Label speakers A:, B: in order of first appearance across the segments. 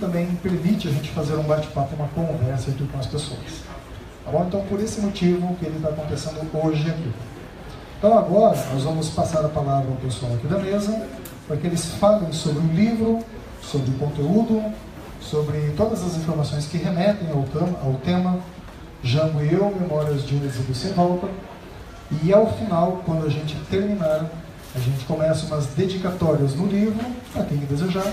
A: também permite a gente fazer um bate-papo, uma conversa aqui com as pessoas. Tá bom? Então, por esse motivo que ele está acontecendo hoje aqui. Então, agora, nós vamos passar a palavra ao pessoal aqui da mesa, para que eles falem sobre o livro, sobre o conteúdo, sobre todas as informações que remetem ao tema Jango e Eu, Memórias de um Exílio Sem Volta. E ao final, quando a gente terminar, a gente começa umas dedicatórias no livro, para quem desejar.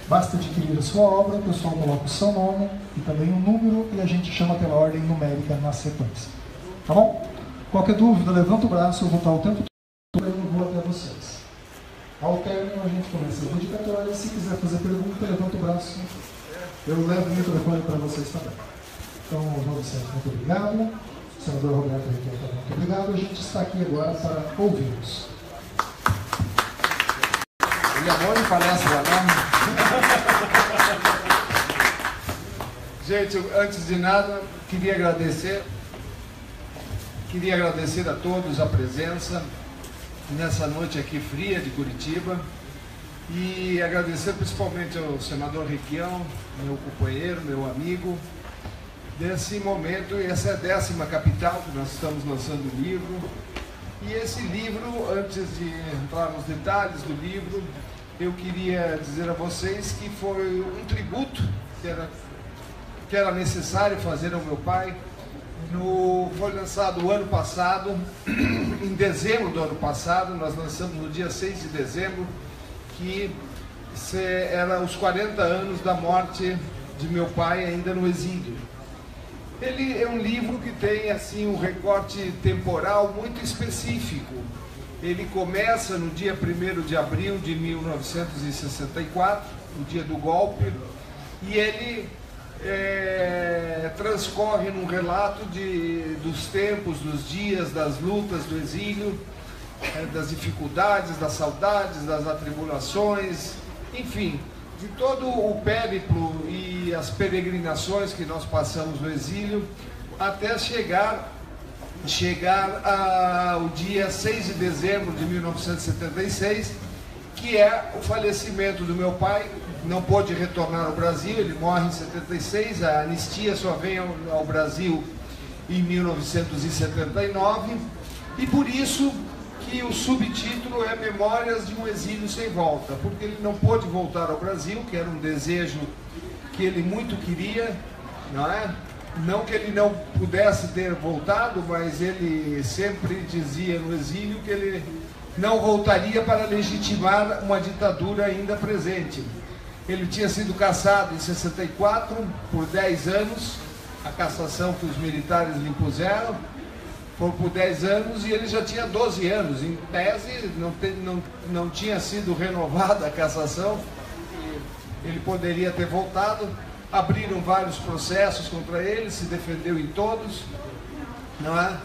A: Basta adquirir a sua obra, o pessoal coloca o seu nome e também um número e a gente chama pela ordem numérica na sequência. Tá bom? Qualquer dúvida, levanta o braço, eu vou estar o tempo todo, eu vou até vocês. Ao término, a gente começa as dedicatórias. Se quiser fazer pergunta, levanta o braço. Eu levo o microfone para vocês também. Então, João Vicente, muito obrigado. Senador Roberto Requiem, muito obrigado. A gente está aqui agora para ouvi-los.
B: Ele é bom de palestra, né? Gente, antes de nada, queria agradecer a todos a presença nessa noite aqui fria de Curitiba e agradecer principalmente ao senador Requião, meu companheiro, meu amigo, desse momento. Essa é a 10ª capital que nós estamos lançando o livro. E esse livro, antes de entrar nos detalhes do livro, eu queria dizer a vocês que foi um tributo que era necessário fazer ao meu pai. Foi lançado o ano passado, em dezembro do ano passado, nós lançamos no dia 6 de dezembro, que era os 40 anos da morte de meu pai ainda no exílio. Ele é um livro que tem assim um recorte temporal muito específico. Ele começa no dia 1º de abril de 1964, no dia do golpe, e ele transcorre num relato dos tempos, dos dias, das lutas do exílio, das dificuldades, das saudades, das atribulações, enfim, de todo o périplo e as peregrinações que nós passamos no exílio, até chegar ao dia 6 de dezembro de 1976, que é o falecimento do meu pai. Não pôde retornar ao Brasil, ele morre em 76, a anistia só vem ao Brasil em 1979, e por isso que o subtítulo é Memórias de um Exílio Sem Volta, porque ele não pôde voltar ao Brasil, que era um desejo que ele muito queria, não é? Não que ele não pudesse ter voltado, mas ele sempre dizia no exílio que ele não voltaria para legitimar uma ditadura ainda presente. Ele tinha sido cassado em 64 por 10 anos, a cassação que os militares lhe impuseram, foi por 10 anos, e ele já tinha 12 anos. Em tese, não tinha sido renovada a cassação, ele poderia ter voltado. Abriram vários processos contra ele, se defendeu em todos, não é?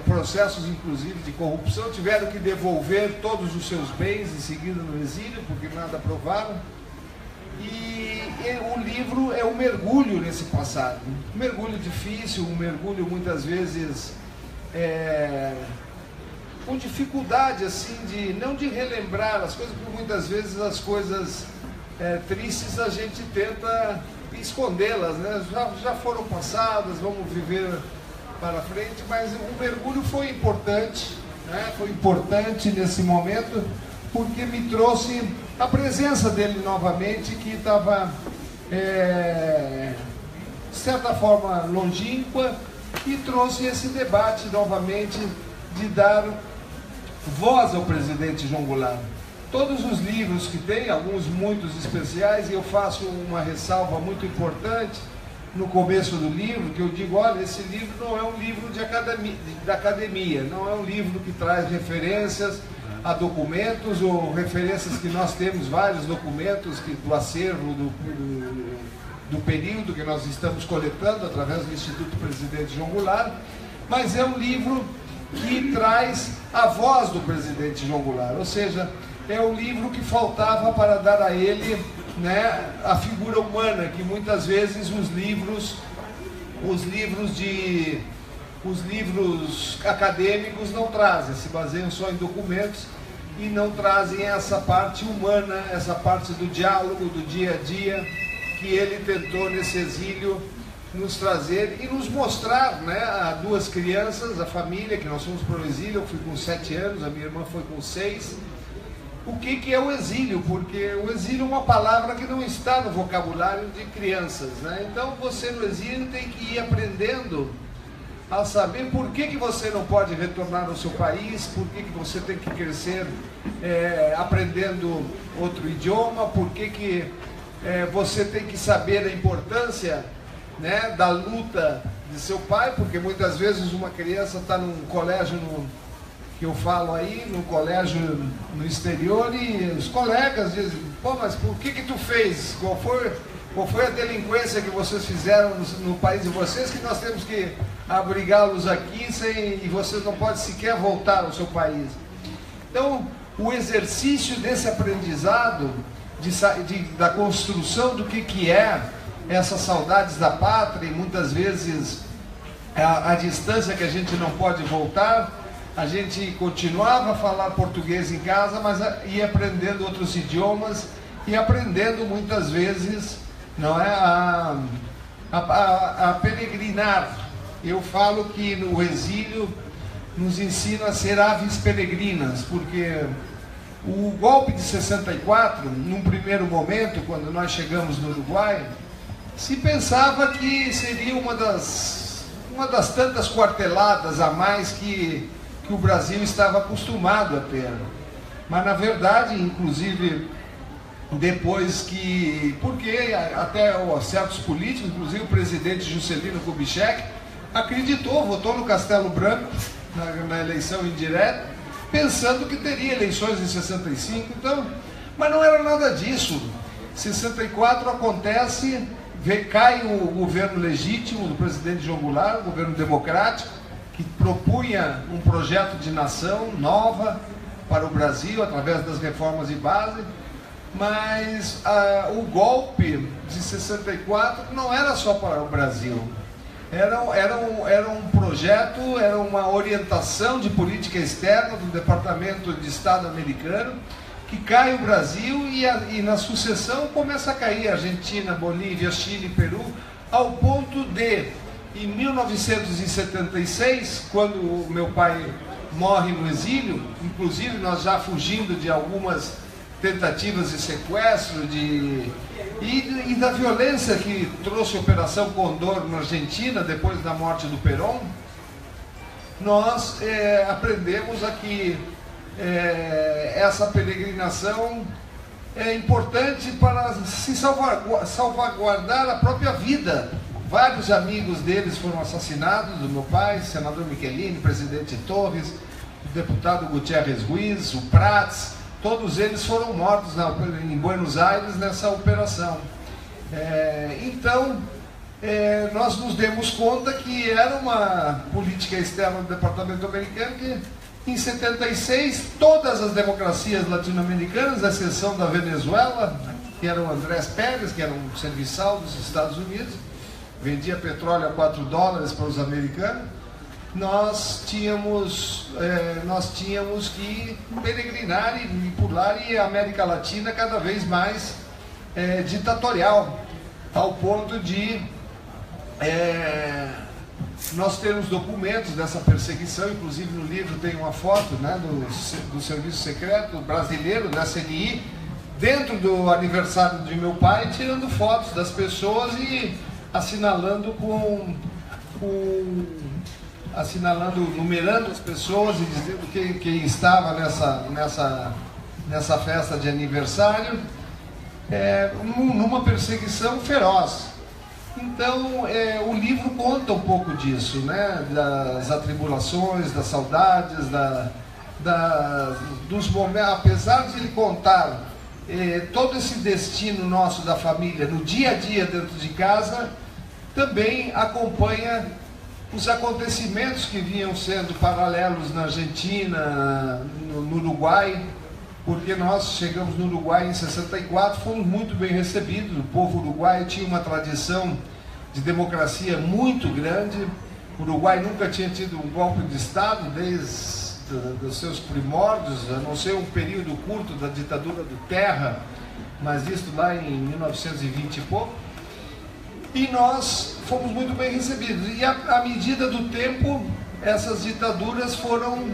B: Processos inclusive de corrupção, tiveram que devolver todos os seus bens em seguida no exílio, porque nada provaram. E o livro é um mergulho nesse passado, um mergulho difícil, um mergulho muitas vezes com dificuldade, assim, não de relembrar as coisas, porque muitas vezes as coisas tristes a gente tenta escondê-las, né? Já foram passadas, vamos viver para frente, mas o mergulho foi importante, né? Foi importante nesse momento, porque me trouxe a presença dele novamente, que estava, de certa forma, longínqua, e trouxe esse debate novamente de dar voz ao presidente João Goulart. Todos os livros que tem, alguns muitos especiais, e eu faço uma ressalva muito importante no começo do livro, que eu digo, olha, esse livro não é um livro da academia, não é um livro que traz referências a documentos ou referências que nós temos, vários documentos do acervo do período que nós estamos coletando através do Instituto Presidente João Goulart, mas é um livro que traz a voz do presidente João Goulart, ou seja, é um livro que faltava para dar a ele, né, a figura humana, que muitas vezes os livros acadêmicos não trazem, se baseiam só em documentos e não trazem essa parte humana, essa parte do diálogo, do dia a dia, que ele tentou nesse exílio nos trazer e nos mostrar, né, a duas crianças, a família, que nós fomos para o exílio. Eu fui com 7 anos, a minha irmã foi com 6. O que é o exílio? Porque o exílio é uma palavra que não está no vocabulário de crianças, né? Então você no exílio tem que ir aprendendo a saber por que você não pode retornar ao seu país, por que você tem que crescer aprendendo outro idioma, por que você tem que saber a importância, né, da luta de seu pai, porque muitas vezes uma criança está num colégio, que eu falo aí, num colégio no exterior, e os colegas dizem: pô, mas por que tu fez? Qual foi a delinquência que vocês fizeram no país de vocês, que nós temos que abrigá-los aqui e vocês não podem sequer voltar ao seu país? Então, o exercício desse aprendizado, da construção do que é essas saudades da pátria, e muitas vezes a distância que a gente não pode voltar, a gente continuava a falar português em casa, mas ia aprendendo outros idiomas e aprendendo muitas vezes, não é, a peregrinar. Eu falo que no exílio nos ensina a ser aves peregrinas, porque o golpe de 64, num primeiro momento, quando nós chegamos no Uruguai, se pensava que seria uma das tantas quarteladas a mais que o Brasil estava acostumado a ter. Mas na verdade, inclusive, depois que... Porque até certos políticos, inclusive o presidente Juscelino Kubitschek, acreditou, votou no Castelo Branco, na eleição indireta, pensando que teria eleições em 65, então... Mas não era nada disso. 64 acontece... Cai o governo legítimo do presidente João Goulart, o governo democrático, que propunha um projeto de nação nova para o Brasil, através das reformas de base, mas o golpe de 64 não era só para o Brasil. Era um projeto, era uma orientação de política externa do Departamento de Estado americano, que cai o Brasil e na sucessão começa a cair Argentina, Bolívia, Chile, Peru, ao ponto de, em 1976, quando o meu pai morre no exílio, inclusive nós já fugindo de algumas tentativas de sequestro e da violência que trouxe a Operação Condor na Argentina, depois da morte do Perón, nós aprendemos aqui essa peregrinação é importante para se salvaguardar a própria vida. Vários amigos deles foram assassinados, do meu pai, senador Michelini, presidente Torres, o deputado Gutierrez Ruiz, o Prats, todos eles foram mortos em Buenos Aires nessa operação. Então, nós nos demos conta que era uma política externa do Departamento americano que, em 76, todas as democracias latino-americanas, à exceção da Venezuela, que era o Andrés Pérez, que era um serviçal dos Estados Unidos, vendia petróleo a $4 para os americanos, nós tínhamos que peregrinar e pular, e a América Latina cada vez mais ditatorial, ao ponto de nós temos documentos dessa perseguição. Inclusive no livro tem uma foto, né, do Serviço Secreto Brasileiro, da CNI, dentro do aniversário de meu pai, tirando fotos das pessoas e assinalando numerando as pessoas e dizendo quem estava nessa festa de aniversário, numa perseguição feroz. Então, o livro conta um pouco disso, né? Das atribulações, das saudades, dos momentos. Apesar de ele contar todo esse destino nosso da família no dia a dia dentro de casa, também acompanha os acontecimentos que vinham sendo paralelos na Argentina, no Uruguai, porque nós chegamos no Uruguai em 64, fomos muito bem recebidos. O povo uruguaio tinha uma tradição de democracia muito grande. O Uruguai nunca tinha tido um golpe de Estado desde os seus primórdios, a não ser um período curto da ditadura do Terra, mas isso lá em 1920 e pouco. e nós fomos muito bem recebidos. E à medida do tempo, essas ditaduras foram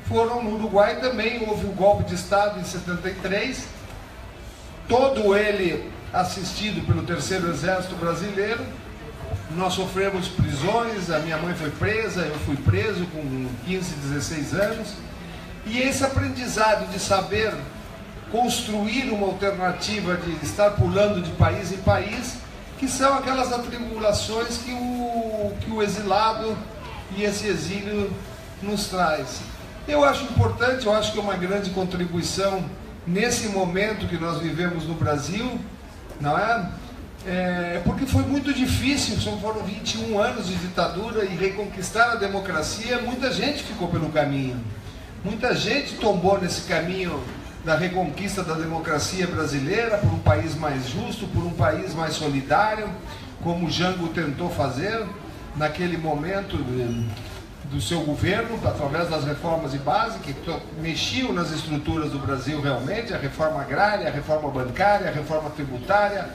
B: no Uruguai também. Houve o golpe de Estado em 73, todo ele assistido pelo Terceiro Exército Brasileiro. Nós sofremos prisões, a minha mãe foi presa, eu fui preso com 15, 16 anos. E esse aprendizado de saber construir uma alternativa, de estar pulando de país em país, que são aquelas atribulações que o exilado e esse exílio nos traz. Eu acho importante, eu acho que é uma grande contribuição nesse momento que nós vivemos no Brasil, não é? Porque foi muito difícil, foram 21 anos de ditadura, e reconquistar a democracia, muita gente ficou pelo caminho. Muita gente tombou nesse caminho da reconquista da democracia brasileira, por um país mais justo, por um país mais solidário, como Jango tentou fazer naquele momento do seu governo, através das reformas de base, que mexiam nas estruturas do Brasil realmente, a reforma agrária, a reforma bancária, a reforma tributária,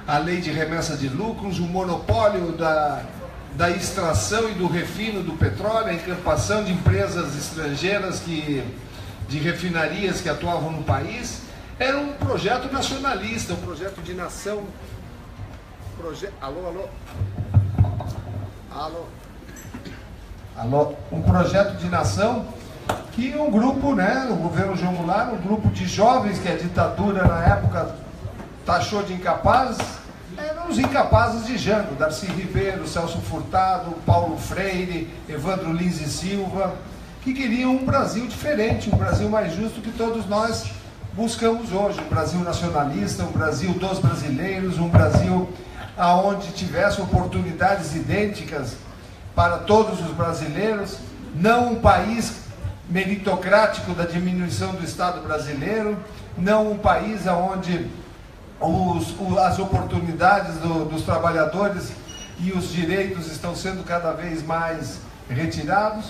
B: a lei de remessa de lucros, o monopólio da extração e do refino do petróleo, a encampação de empresas estrangeiras de refinarias que atuavam no país. Era um projeto nacionalista, um projeto de nação. Alô? Um projeto de nação que um grupo, né, o governo João Goulart, um grupo de jovens que a ditadura na época taxou de incapazes, eram os incapazes de Jango, Darcy Ribeiro, Celso Furtado, Paulo Freire, Evandro Lins e Silva, que queriam um Brasil diferente, um Brasil mais justo que todos nós buscamos hoje, um Brasil nacionalista, um Brasil dos brasileiros, um Brasil onde tivesse oportunidades idênticas para todos os brasileiros, não um país meritocrático da diminuição do Estado brasileiro, não um país onde as oportunidades dos trabalhadores e os direitos estão sendo cada vez mais retirados.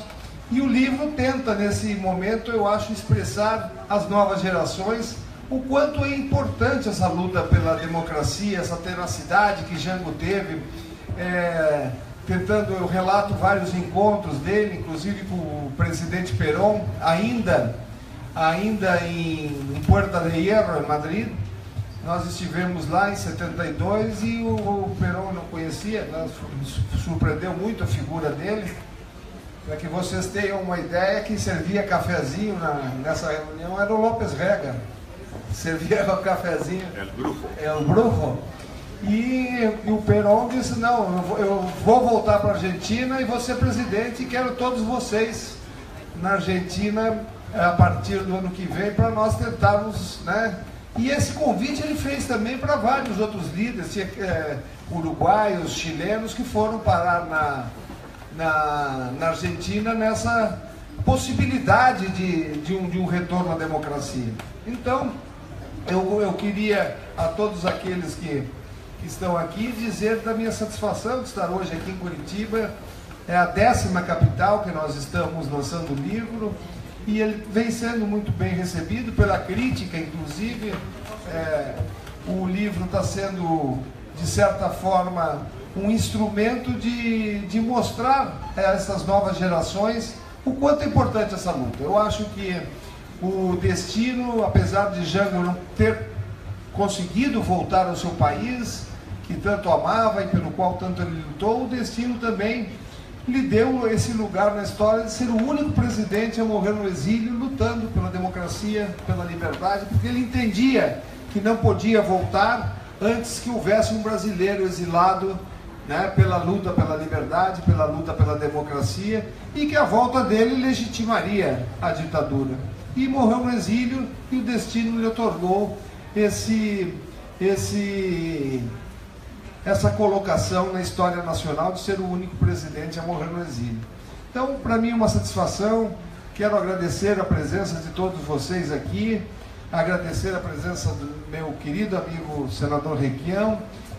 B: E o livro tenta, nesse momento, eu acho, expressar às novas gerações o quanto é importante essa luta pela democracia, essa tenacidade que Jango teve, eu relato vários encontros dele, inclusive com o presidente Perón, ainda em Puerta de Hierro, em Madrid. Nós estivemos lá em 72 e o Perón não conhecia, nos surpreendeu muito a figura dele. Para que vocês tenham uma ideia, quem servia cafezinho nessa reunião era o López Rega. Servia o cafezinho. El Brujo. E o Perón disse, não, eu vou voltar para a Argentina e vou ser presidente e quero todos vocês na Argentina a partir do ano que vem para nós tentarmos, né? E esse convite ele fez também para vários outros líderes, uruguaios, chilenos, que foram parar na Argentina nessa possibilidade de um retorno à democracia. Então, eu queria a todos aqueles que estão aqui dizer da minha satisfação de estar hoje aqui em Curitiba. É a 10ª capital que nós estamos lançando o livro, e ele vem sendo muito bem recebido pela crítica, inclusive. O livro está sendo, de certa forma, um instrumento de mostrar a essas novas gerações o quanto é importante essa luta. Eu acho que o destino, apesar de Jango não ter conseguido voltar ao seu país, que tanto amava e pelo qual tanto ele lutou, o destino também lhe deu esse lugar na história de ser o único presidente a morrer no exílio, lutando pela democracia, pela liberdade, porque ele entendia que não podia voltar antes que houvesse um brasileiro exilado, né, pela luta pela liberdade, pela luta pela democracia, e que a volta dele legitimaria a ditadura. E morreu no exílio, e o destino lhe otorgou essa colocação na história nacional de ser o único presidente a morrer no exílio. Então, para mim é uma satisfação. Quero agradecer a presença de todos vocês aqui, agradecer a presença do meu querido amigo senador Requião,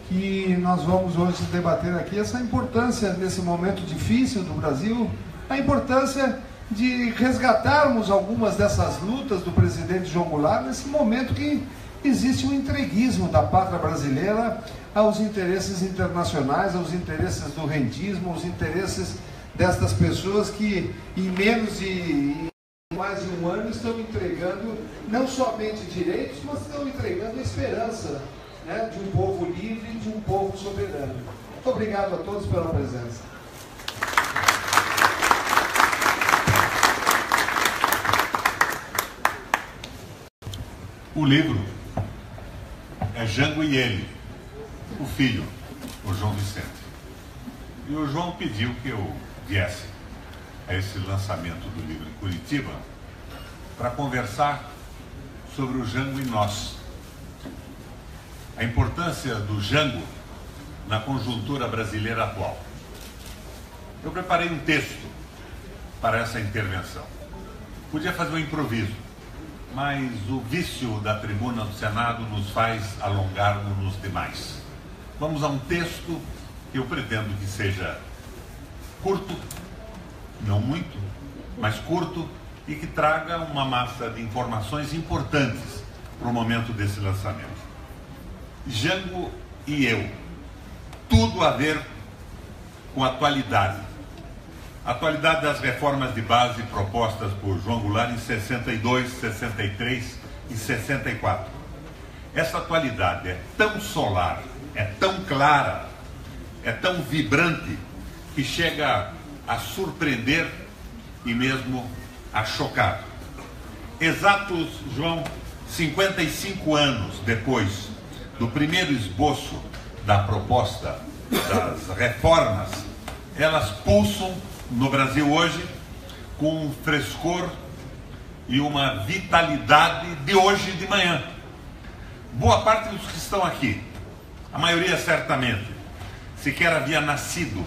B: que nós vamos hoje debater aqui essa importância nesse momento difícil do Brasil, a importância de resgatarmos algumas dessas lutas do presidente João Goulart nesse momento que existe um entreguismo da pátria brasileira aos interesses internacionais, aos interesses do rentismo, aos interesses destas pessoas que em mais de um ano estão entregando não somente direitos, mas estão entregando a esperança, né, de um povo livre, de um povo soberano. Muito obrigado a todos pela presença.
C: O livro é Jango e ele, o filho, o João Vicente. E o João pediu que eu viesse a esse lançamento do livro em Curitiba para conversar sobre o Jango e nós. A importância do Jango na conjuntura brasileira atual. Eu preparei um texto para essa intervenção. Podia fazer um improviso, mas o vício da tribuna do Senado nos faz alongarmos nos demais. Vamos a um texto que eu pretendo que seja curto, não muito, mas curto, e que traga uma massa de informações importantes para o momento desse lançamento. Jango e eu, tudo a ver com a atualidade. A atualidade das reformas de base propostas por João Goulart em 62, 63 e 64. Essa atualidade é tão solar, é tão clara, é tão vibrante, que chega a surpreender e mesmo a chocar. Exatos, João, 55 anos depois do primeiro esboço da proposta das reformas, elas pulsam no Brasil hoje com um frescor e uma vitalidade de hoje de manhã. Boa parte dos que estão aqui, a maioria certamente, sequer havia nascido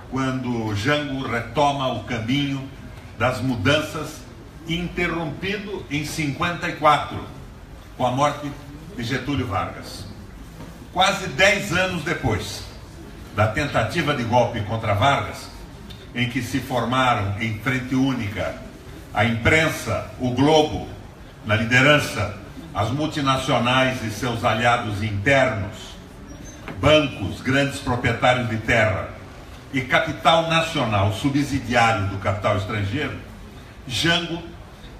C: quando Jango retoma o caminho das mudanças, interrompido em 54, com a morte de Getúlio Vargas. Quase 10 anos depois da tentativa de golpe contra Vargas, em que se formaram em frente única a imprensa, o Globo, na liderança, as multinacionais e seus aliados internos, bancos, grandes proprietários de terra e capital nacional subsidiário do capital estrangeiro, Jango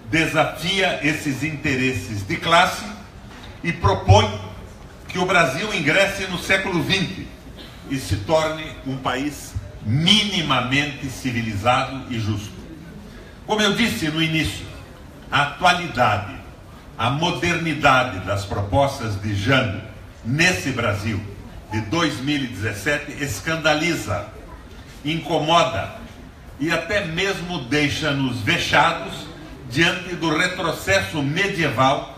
C: desafia esses interesses de classe e propõe que o Brasil ingresse no século XX e se torne um país minimamente civilizado e justo. Como eu disse no início, a atualidade, a modernidade das propostas de Jango nesse Brasil de 2017 escandaliza, incomoda e até mesmo deixa-nos vexados diante do retrocesso medieval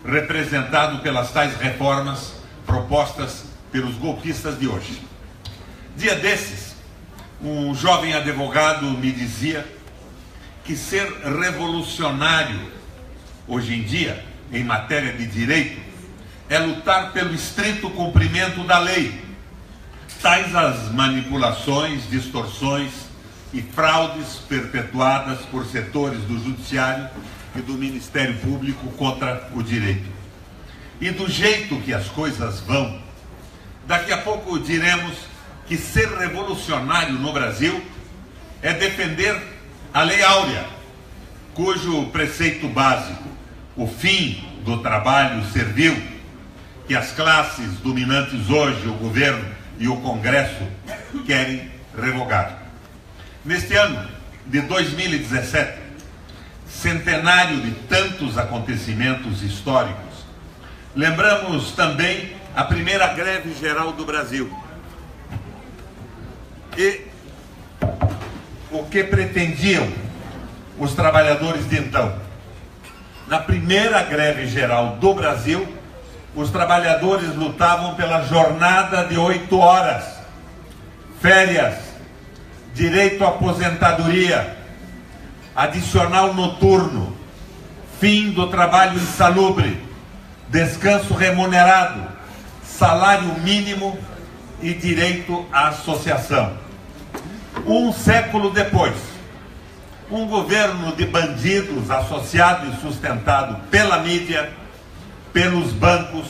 C: representado pelas tais reformas propostas pelos golpistas de hoje. Dia desses, um jovem advogado me dizia que ser revolucionário hoje em dia, em matéria de direito, é lutar pelo estrito cumprimento da lei, tais as manipulações, distorções e fraudes perpetuadas por setores do Judiciário e do Ministério Público contra o direito. E do jeito que as coisas vão, daqui a pouco diremos que ser revolucionário no Brasil é defender a Lei Áurea, cujo preceito básico, o fim do trabalho servil, que as classes dominantes hoje, o governo e o Congresso, querem revogar. Neste ano de 2017, centenário de tantos acontecimentos históricos, lembramos também a primeira greve geral do Brasil. E o que pretendiam os trabalhadores de então? Na primeira greve geral do Brasil, os trabalhadores lutavam pela jornada de 8 horas, férias, direito à aposentadoria, adicional noturno, fim do trabalho insalubre, descanso remunerado, salário mínimo e direito à associação. Um século depois, um governo de bandidos associado e sustentado pela mídia pelos bancos,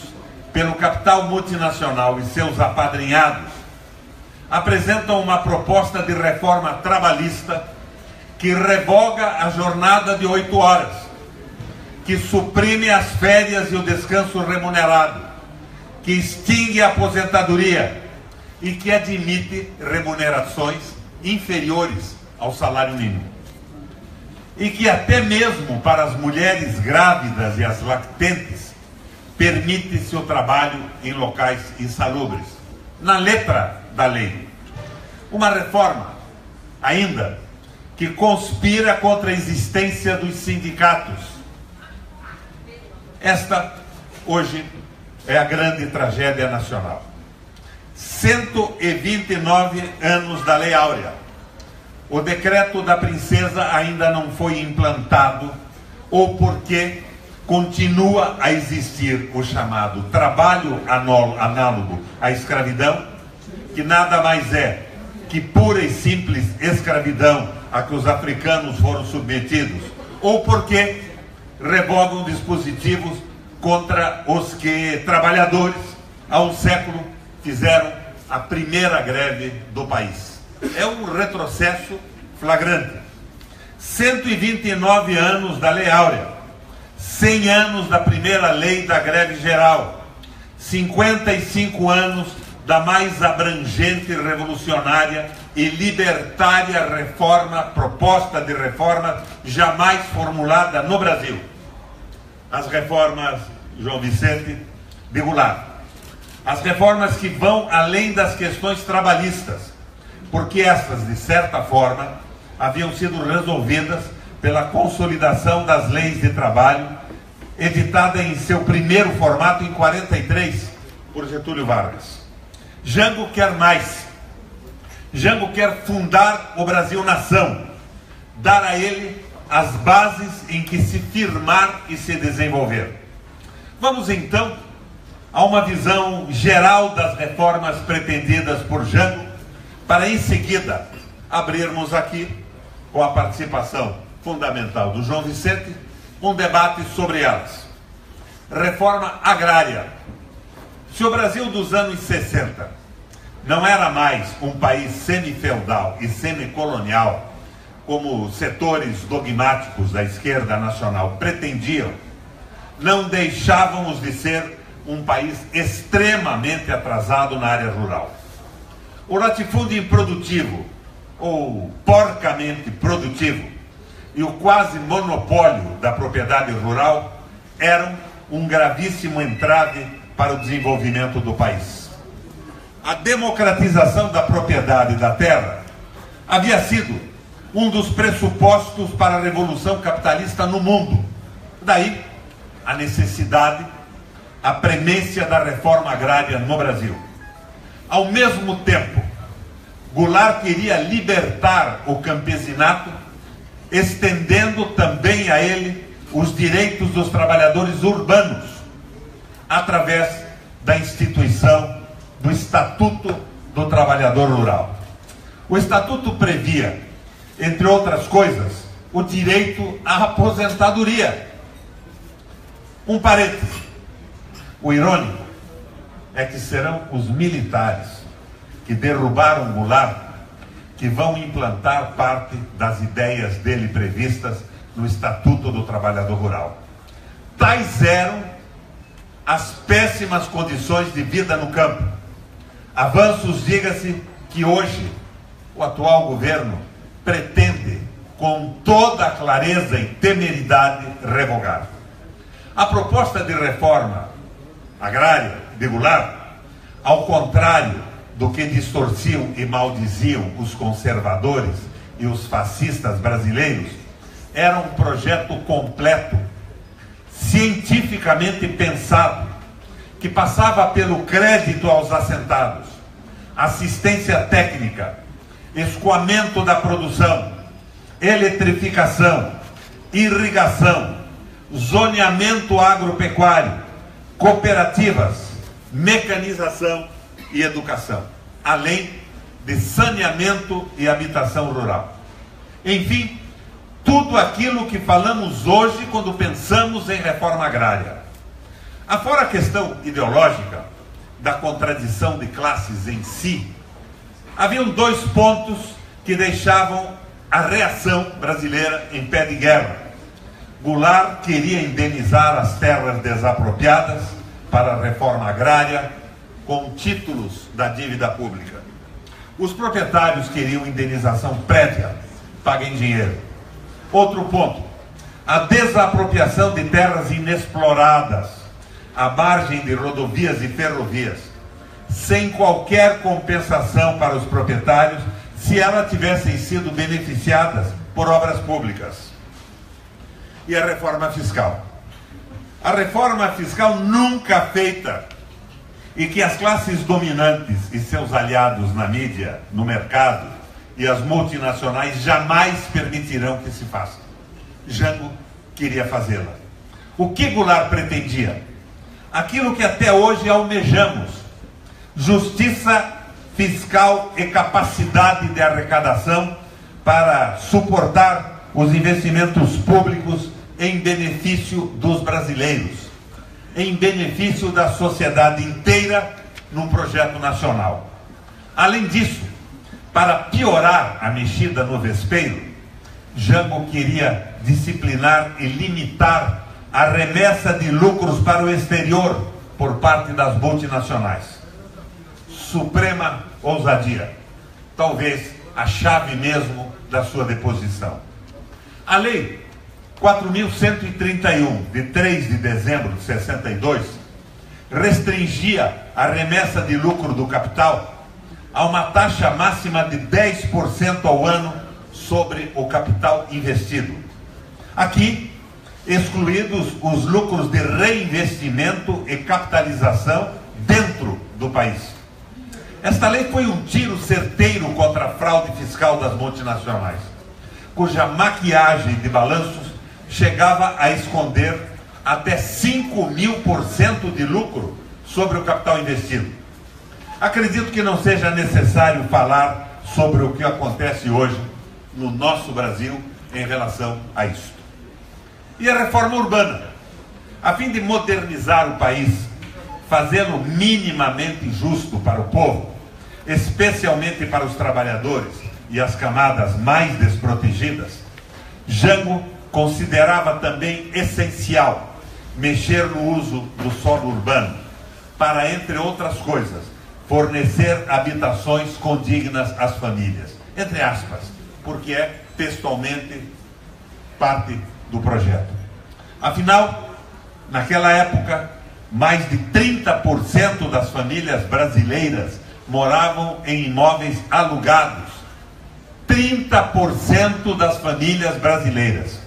C: pelo capital multinacional e seus apadrinhados, apresentam uma proposta de reforma trabalhista que revoga a jornada de 8 horas, que suprime as férias e o descanso remunerado, que extingue a aposentadoria e que admite remunerações inferiores ao salário mínimo. E que até mesmo para as mulheres grávidas e as lactentes permite-se o trabalho em locais insalubres, na letra da lei. Uma reforma, ainda, que conspira contra a existência dos sindicatos. Esta, hoje, é a grande tragédia nacional. 129 anos da Lei Áurea. O decreto da princesa ainda não foi implantado, ou porque continua a existir o chamado trabalho análogo à escravidão, que nada mais é que pura e simples escravidão a que os africanos foram submetidos, ou porque revogam dispositivos contra os que trabalhadores, há um século, fizeram a primeira greve do país. É um retrocesso flagrante. 129 anos da Lei Áurea, 100 anos da primeira lei da greve geral, 55 anos da mais abrangente, revolucionária e libertária proposta de reforma jamais formulada no Brasil. As reformas, João Vicente, de Goulart. As reformas que vão além das questões trabalhistas, porque essas, de certa forma, haviam sido resolvidas pela consolidação das leis de trabalho, editada em seu primeiro formato em 43, por Getúlio Vargas. Jango quer mais. Jango quer fundar o Brasil-nação, dar a ele as bases em que se firmar e se desenvolver. Vamos então a uma visão geral das reformas pretendidas por Jango, para em seguida abrirmos aqui, com a participação fundamental do João Vicente, um debate sobre elas. Reforma agrária. Se o Brasil dos anos 60 não era mais um país semi-feudal e semi-colonial, como setores dogmáticos da esquerda nacional pretendiam, não deixávamos de ser um país extremamente atrasado na área rural. O latifúndio improdutivo, ou porcamente produtivo, e o quase monopólio da propriedade rural eram um gravíssimo entrave para o desenvolvimento do país. A democratização da propriedade da terra havia sido um dos pressupostos para a revolução capitalista no mundo. Daí a necessidade, a premência da reforma agrária no Brasil. Ao mesmo tempo, Goulart queria libertar o campesinato, estendendo também a ele os direitos dos trabalhadores urbanos, através da instituição do Estatuto do Trabalhador Rural. O Estatuto previa, entre outras coisas, o direito à aposentadoria. Um parêntese. O irônico é que serão os militares que derrubaram Goulart que vão implantar parte das ideias dele previstas no Estatuto do Trabalhador Rural. Tais eram as péssimas condições de vida no campo. Avanços, diga-se, que hoje o atual governo pretende, com toda a clareza e temeridade, revogar. A proposta de reforma agrária de Goulart, ao contrário do que distorciam e maldiziam os conservadores e os fascistas brasileiros, era um projeto completo, cientificamente pensado, que passava pelo crédito aos assentados, assistência técnica, escoamento da produção, eletrificação, irrigação, zoneamento agropecuário, cooperativas, mecanização e educação, além de saneamento e habitação rural. Enfim, tudo aquilo que falamos hoje quando pensamos em reforma agrária. Afora a questão ideológica da contradição de classes em si, haviam dois pontos que deixavam a reação brasileira em pé de guerra. Goulart queria indenizar as terras desapropriadas para a reforma agrária com títulos da dívida pública. Os proprietários queriam indenização prévia, paga em dinheiro. Outro ponto, a desapropriação de terras inexploradas, à margem de rodovias e ferrovias, sem qualquer compensação para os proprietários, se elas tivessem sido beneficiadas por obras públicas. E a reforma fiscal. A reforma fiscal nunca feita, e que as classes dominantes e seus aliados na mídia, no mercado e as multinacionais jamais permitirão que se faça. Jango queria fazê-la. O que Goulart pretendia? Aquilo que até hoje almejamos: justiça fiscal e capacidade de arrecadação para suportar os investimentos públicos em benefício dos brasileiros, em benefício da sociedade inteira, num projeto nacional. Além disso, para piorar a mexida no vespeiro, Jango queria disciplinar e limitar a remessa de lucros para o exterior por parte das multinacionais. Suprema ousadia, talvez a chave mesmo da sua deposição. A Lei 4.131, de 3 de dezembro de 62, restringia a remessa de lucro do capital a uma taxa máxima de 10% ao ano sobre o capital investido. Aqui, excluídos os lucros de reinvestimento e capitalização dentro do país. Esta lei foi um tiro certeiro contra a fraude fiscal das multinacionais, cuja maquiagem de balanços chegava a esconder até 5.000% de lucro sobre o capital investido. Acredito que não seja necessário falar sobre o que acontece hoje no nosso Brasil em relação a isso. E a reforma urbana, a fim de modernizar o país, fazê-lo minimamente justo para o povo, especialmente para os trabalhadores e as camadas mais desprotegidas, Jango considerava também essencial mexer no uso do solo urbano para, entre outras coisas, fornecer habitações condignas às famílias, entre aspas, porque é textualmente parte do projeto. Afinal, naquela época, mais de 30% das famílias brasileiras moravam em imóveis alugados. 30% das famílias brasileiras.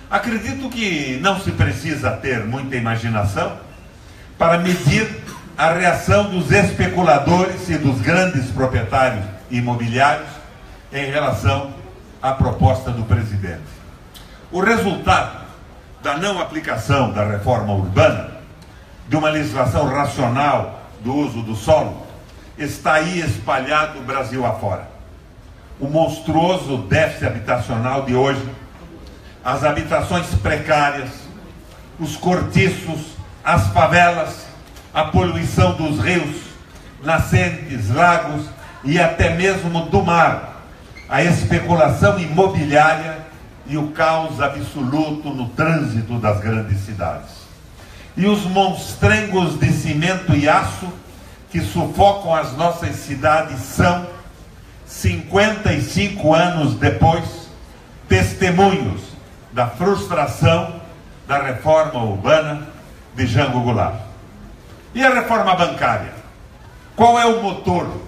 C: Acredito que não se precisa ter muita imaginação para medir a reação dos especuladores e dos grandes proprietários imobiliários em relação à proposta do presidente. O resultado da não aplicação da reforma urbana, de uma legislação racional do uso do solo, está aí espalhado o Brasil afora. O monstruoso déficit habitacional de hoje, as habitações precárias, os cortiços, as favelas, a poluição dos rios, nascentes, lagos e até mesmo do mar, a especulação imobiliária e o caos absoluto no trânsito das grandes cidades. E os monstrengos de cimento e aço que sufocam as nossas cidades são, 55 anos depois, testemunhos da frustração da reforma urbana de Jango Goulart. E a reforma bancária? Qual é o motor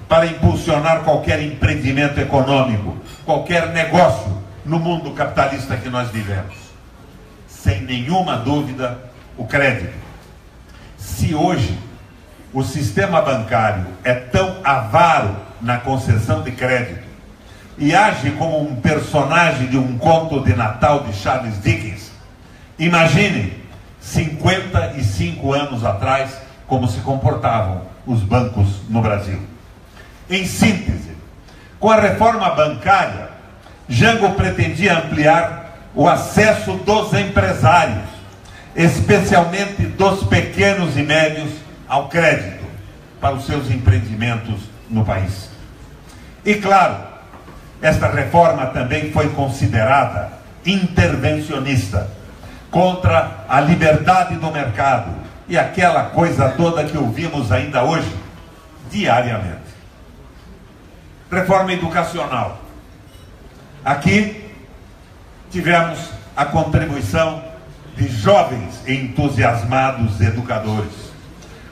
C: para impulsionar qualquer empreendimento econômico, qualquer negócio no mundo capitalista que nós vivemos? Sem nenhuma dúvida, o crédito. Se hoje o sistema bancário é tão avaro na concessão de crédito e age como um personagem de um conto de Natal de Charles Dickens, imaginem 55 anos atrás como se comportavam os bancos no Brasil. Em síntese, com a reforma bancária, Jango pretendia ampliar o acesso dos empresários,
D: especialmente dos pequenos e médios, ao crédito para os seus empreendimentos no país. E claro, esta reforma também foi considerada intervencionista, contra a liberdade do mercado e aquela coisa toda que ouvimos ainda hoje, diariamente. Reforma educacional. Aqui tivemos a contribuição de jovens e entusiasmados educadores,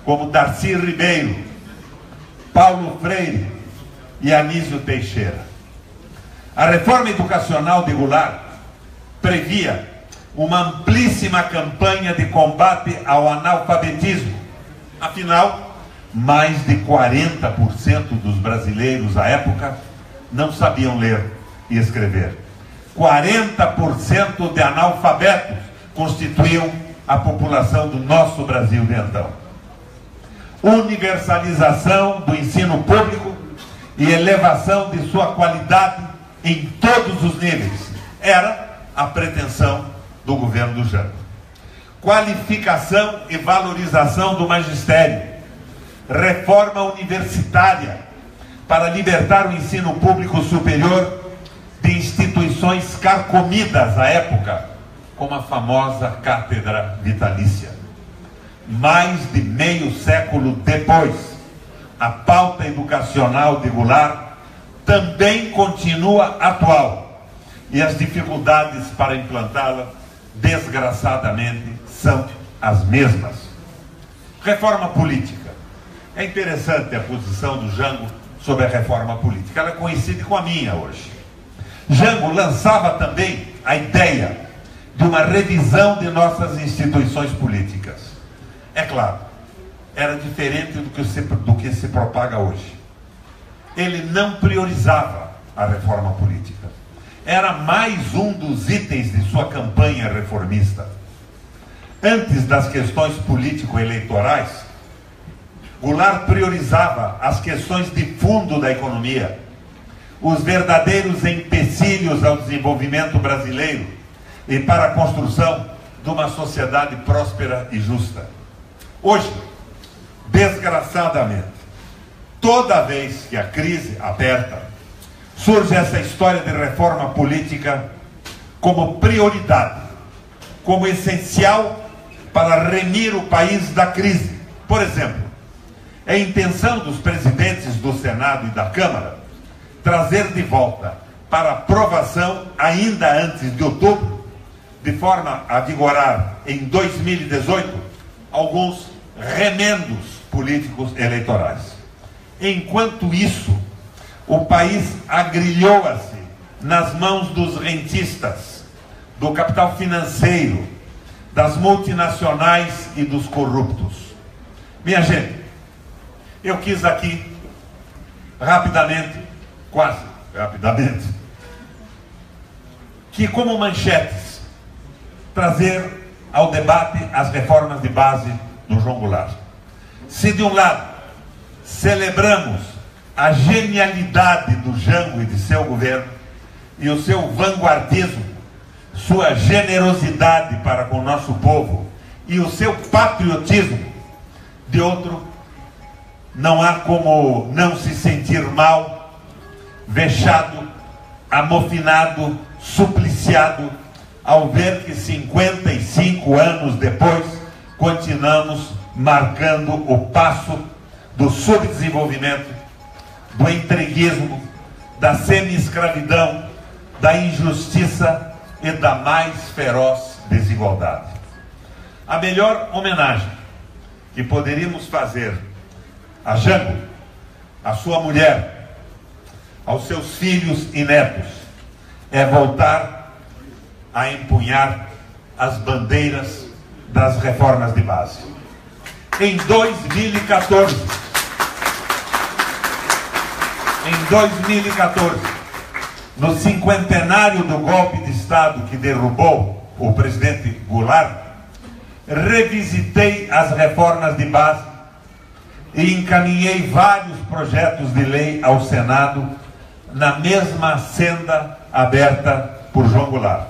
D: como Darcy Ribeiro, Paulo Freire e Anísio Teixeira. A reforma educacional de Goulart previa uma amplíssima campanha de combate ao analfabetismo. Afinal, mais de 40% dos brasileiros à época não sabiam ler e escrever. 40% de analfabetos constituíam a população do nosso Brasil de então. Universalização do ensino público e elevação de sua qualidade em todos os níveis era a pretensão do governo do Jango. Qualificação e valorização do magistério. Reforma universitária para libertar o ensino público superior de instituições carcomidas à época, como a famosa cátedra vitalícia. Mais de meio século depois, a pauta educacional de Goulart também continua atual e as dificuldades para implantá-la, desgraçadamente, são as mesmas. Reforma política. É interessante a posição do Jango sobre a reforma política. Ela coincide com a minha hoje. Jango lançava também a ideia de uma revisão de nossas instituições políticas. É claro, era diferente do que se propaga hoje. Ele não priorizava a reforma política. Era mais um dos itens de sua campanha reformista. Antes das questões político-eleitorais, Goulart priorizava as questões de fundo da economia, os verdadeiros empecilhos ao desenvolvimento brasileiro e para a construção de uma sociedade próspera e justa. Hoje, desgraçadamente, toda vez que a crise aperta, surge essa história de reforma política como prioridade, como essencial para remir o país da crise. Por exemplo, é a intenção dos presidentes do Senado e da Câmara trazer de volta para aprovação, ainda antes de outubro, de forma a vigorar em 2018, alguns remendos políticos eleitorais. Enquanto isso, o país agrilhoa-se nas mãos dos rentistas, do capital financeiro, das multinacionais e dos corruptos. Minha gente, eu quis aqui, rapidamente, quase rapidamente, que como manchetes, trazer ao debate as reformas de base do João Goulart. Se de um lado celebramos a genialidade do Jango e de seu governo e o seu vanguardismo, sua generosidade para com o nosso povo e o seu patriotismo, de outro, não há como não se sentir mal, vexado, amofinado, supliciado, ao ver que 55 anos depois continuamos marcando o passo do subdesenvolvimento, do entreguismo, da semi-escravidão, da injustiça e da mais feroz desigualdade. A melhor homenagem que poderíamos fazer a Jango, a sua mulher, aos seus filhos e netos, é voltar a empunhar as bandeiras das reformas de base. Em 2014, no cinquentenário do golpe de Estado que derrubou o presidente Goulart, revisitei as reformas de base e encaminhei vários projetos de lei ao Senado na mesma senda aberta por João Goulart.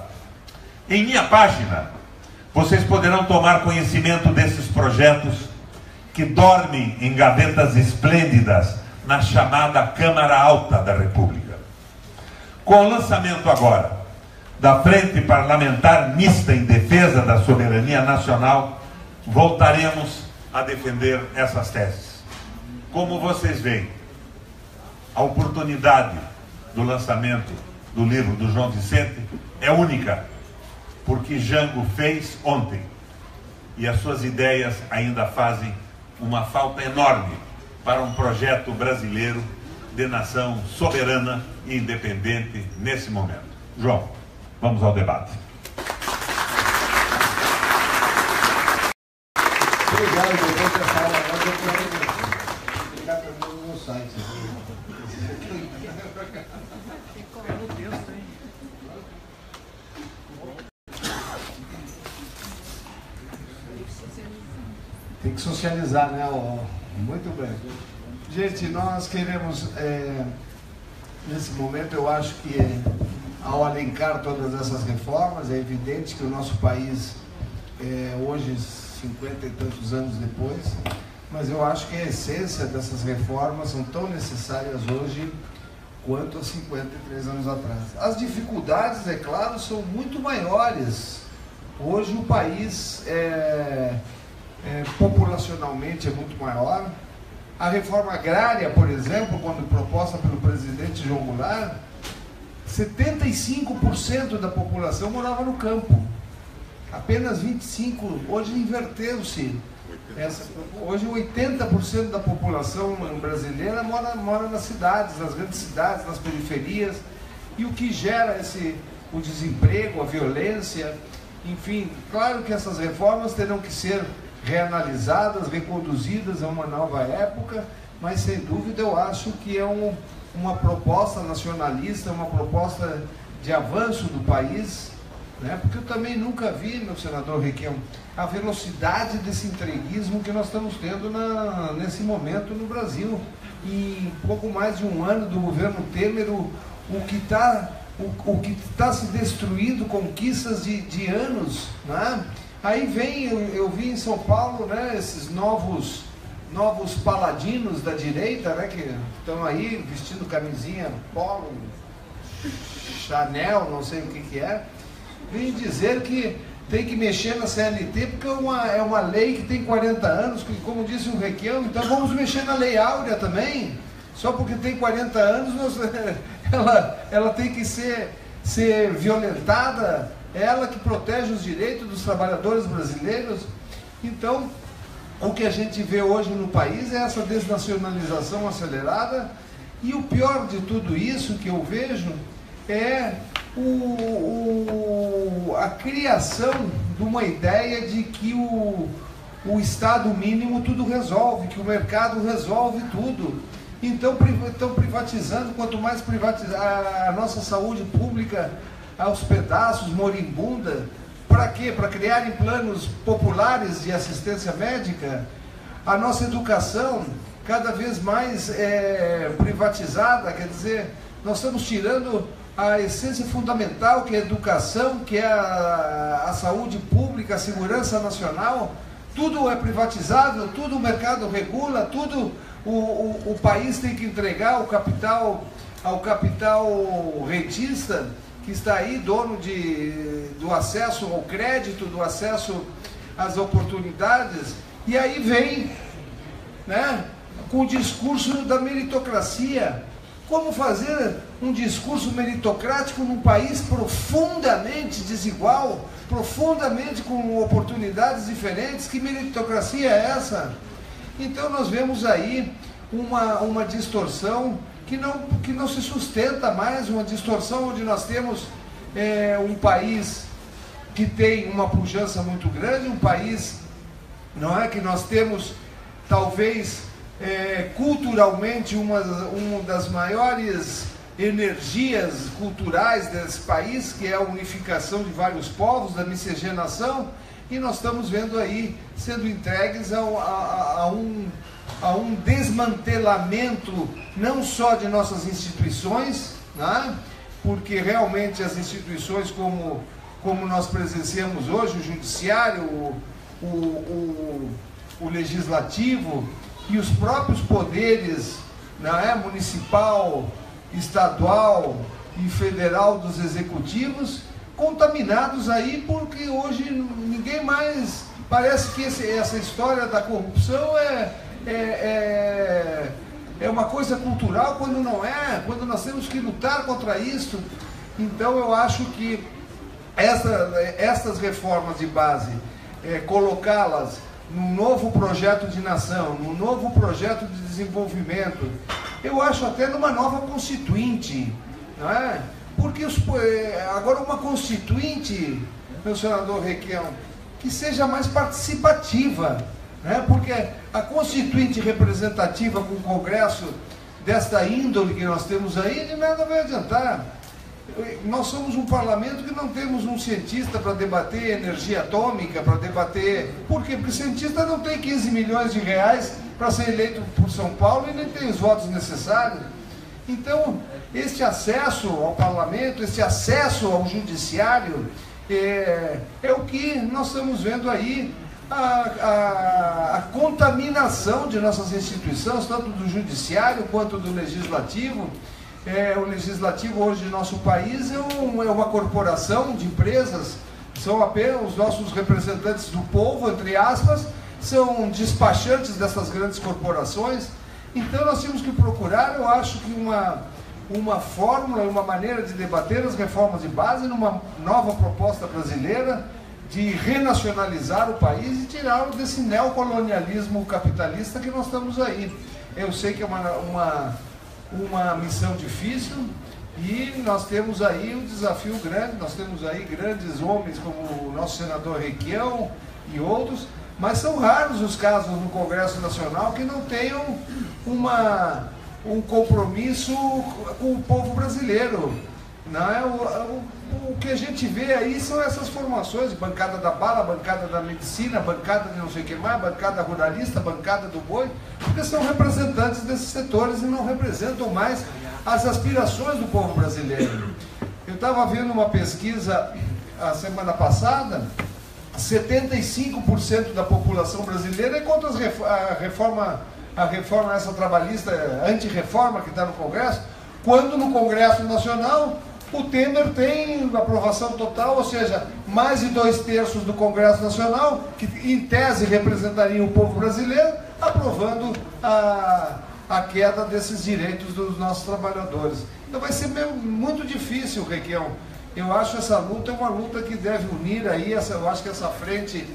D: Em minha página, vocês poderão tomar conhecimento desses projetos que dormem em gavetas esplêndidas na chamada Câmara Alta da República. Com o lançamento agora da Frente Parlamentar Mista em Defesa da Soberania Nacional, voltaremos a defender essas teses. Como vocês veem, a oportunidade do lançamento do livro do João Vicente é única, porque Jango fez ontem e as suas ideias ainda fazem uma falta enorme para um projeto brasileiro de nação soberana e independente nesse momento. João, vamos ao debate.
B: Obrigado, doutor. Obrigado para o meu site. Tem que socializar, né? Muito bem. Gente, nós queremos, nesse momento, eu acho que ao alencar todas essas reformas, é evidente que o nosso país, hoje, 50 e tantos anos depois, mas eu acho que a essência dessas reformas são tão necessárias hoje quanto há 53 anos atrás. As dificuldades, é claro, são muito maiores. Hoje o país populacionalmente é muito maior. A reforma agrária, por exemplo, quando proposta pelo presidente João Goulart, 75% da população morava no campo. Apenas 25%, hoje inverteu-se. Hoje 80% da população brasileira mora nas cidades, nas grandes cidades, nas periferias. E o que gera o desemprego, a violência, enfim, claro que essas reformas terão que ser reanalisadas, reconduzidas a uma nova época, mas sem dúvida eu acho que é uma proposta nacionalista, uma proposta de avanço do país, né? Porque eu também nunca vi, meu senador Requião, a velocidade desse entreguismo que nós estamos tendo nesse momento no Brasil. Em pouco mais de um ano do governo Temer, o que está se destruindo, conquistas de anos, né? Aí vem, eu vi em São Paulo, né, esses novos paladinos da direita, né, que estão aí vestindo camisinha Polo, Chanel, não sei o que é, vem dizer que tem que mexer na CLT porque é uma lei que tem 40 anos, que, como disse o Requião, então vamos mexer na Lei Áurea também, só porque tem 40 anos ela tem que ser violentada, ela que protege os direitos dos trabalhadores brasileiros. Então, o que a gente vê hoje no país é essa desnacionalização acelerada, e o pior de tudo isso que eu vejo é a criação de uma ideia de que o Estado mínimo tudo resolve, que o mercado resolve tudo. Então estão privatizando, quanto mais privatizar a nossa saúde pública aos pedaços, moribunda. Para quê? Para criarem planos populares de assistência médica. A nossa educação cada vez mais privatizada, quer dizer, nós estamos tirando a essência fundamental, que é a educação, que é a saúde pública, a segurança nacional. Tudo é privatizado, tudo o mercado regula, tudo o país tem que entregar ao capital rentista, que está aí, dono do acesso ao crédito, do acesso às oportunidades. E aí vem, né, com o discurso da meritocracia. Como fazer um discurso meritocrático num país profundamente desigual, profundamente com oportunidades diferentes? Que meritocracia é essa? Então nós vemos aí uma distorção que não se sustenta mais, uma distorção onde nós temos um país que tem uma pujança muito grande, um país, não é, que nós temos talvez culturalmente uma das maiores energias culturais desse país, que é a unificação de vários povos, da miscigenação, e nós estamos vendo aí sendo entregues a um desmantelamento não só de nossas instituições, né? Porque realmente as instituições como como nós presenciamos hoje, o judiciário, o legislativo e os próprios poderes, né, municipal, estadual e federal dos executivos, contaminados aí, porque hoje ninguém mais, parece que essa história da corrupção é uma coisa cultural, quando não é, quando nós temos que lutar contra isso. Então eu acho que essas reformas de base, colocá-las num novo projeto de nação, num novo projeto de desenvolvimento, eu acho até numa nova constituinte, não é? Porque agora uma constituinte, meu senador Requião, que seja mais participativa, né? Porque a constituinte representativa com o Congresso desta índole que nós temos aí, de nada vai adiantar. Nós somos um parlamento que não temos um cientista para debater energia atômica, para debater... Por quê? Porque o cientista não tem 15 milhões de reais para ser eleito por São Paulo e nem tem os votos necessários. Então, este acesso ao parlamento, este acesso ao judiciário, é o que nós estamos vendo aí, a contaminação de nossas instituições, tanto do judiciário quanto do legislativo. O legislativo hoje do nosso país é uma corporação de empresas, são apenas os nossos representantes do povo, entre aspas, são despachantes dessas grandes corporações. Então nós temos que procurar, eu acho que uma fórmula, uma maneira de debater as reformas de base numa nova proposta brasileira de renacionalizar o país e tirá-lo desse neocolonialismo capitalista que nós estamos aí. Eu sei que é uma missão difícil e nós temos aí um desafio grande, nós temos aí grandes homens como o nosso senador Requião e outros, mas são raros os casos no Congresso Nacional que não tenham um compromisso com o povo brasileiro. Não é? O que a gente vê aí são essas formações, bancada da bala, bancada da medicina, bancada de não sei o que mais, bancada ruralista, bancada do boi, porque são representantes desses setores e não representam mais as aspirações do povo brasileiro. Eu estava vendo uma pesquisa a semana passada, 75% da população brasileira é contra a reforma essa trabalhista, anti-reforma que está no Congresso, quando no Congresso Nacional o Temer tem aprovação total, ou seja, mais de 2/3 do Congresso Nacional, que em tese representariam o povo brasileiro, aprovando a queda desses direitos dos nossos trabalhadores. Então vai ser muito difícil, Requião. Eu acho essa luta uma luta que deve unir aí, eu acho que essa frente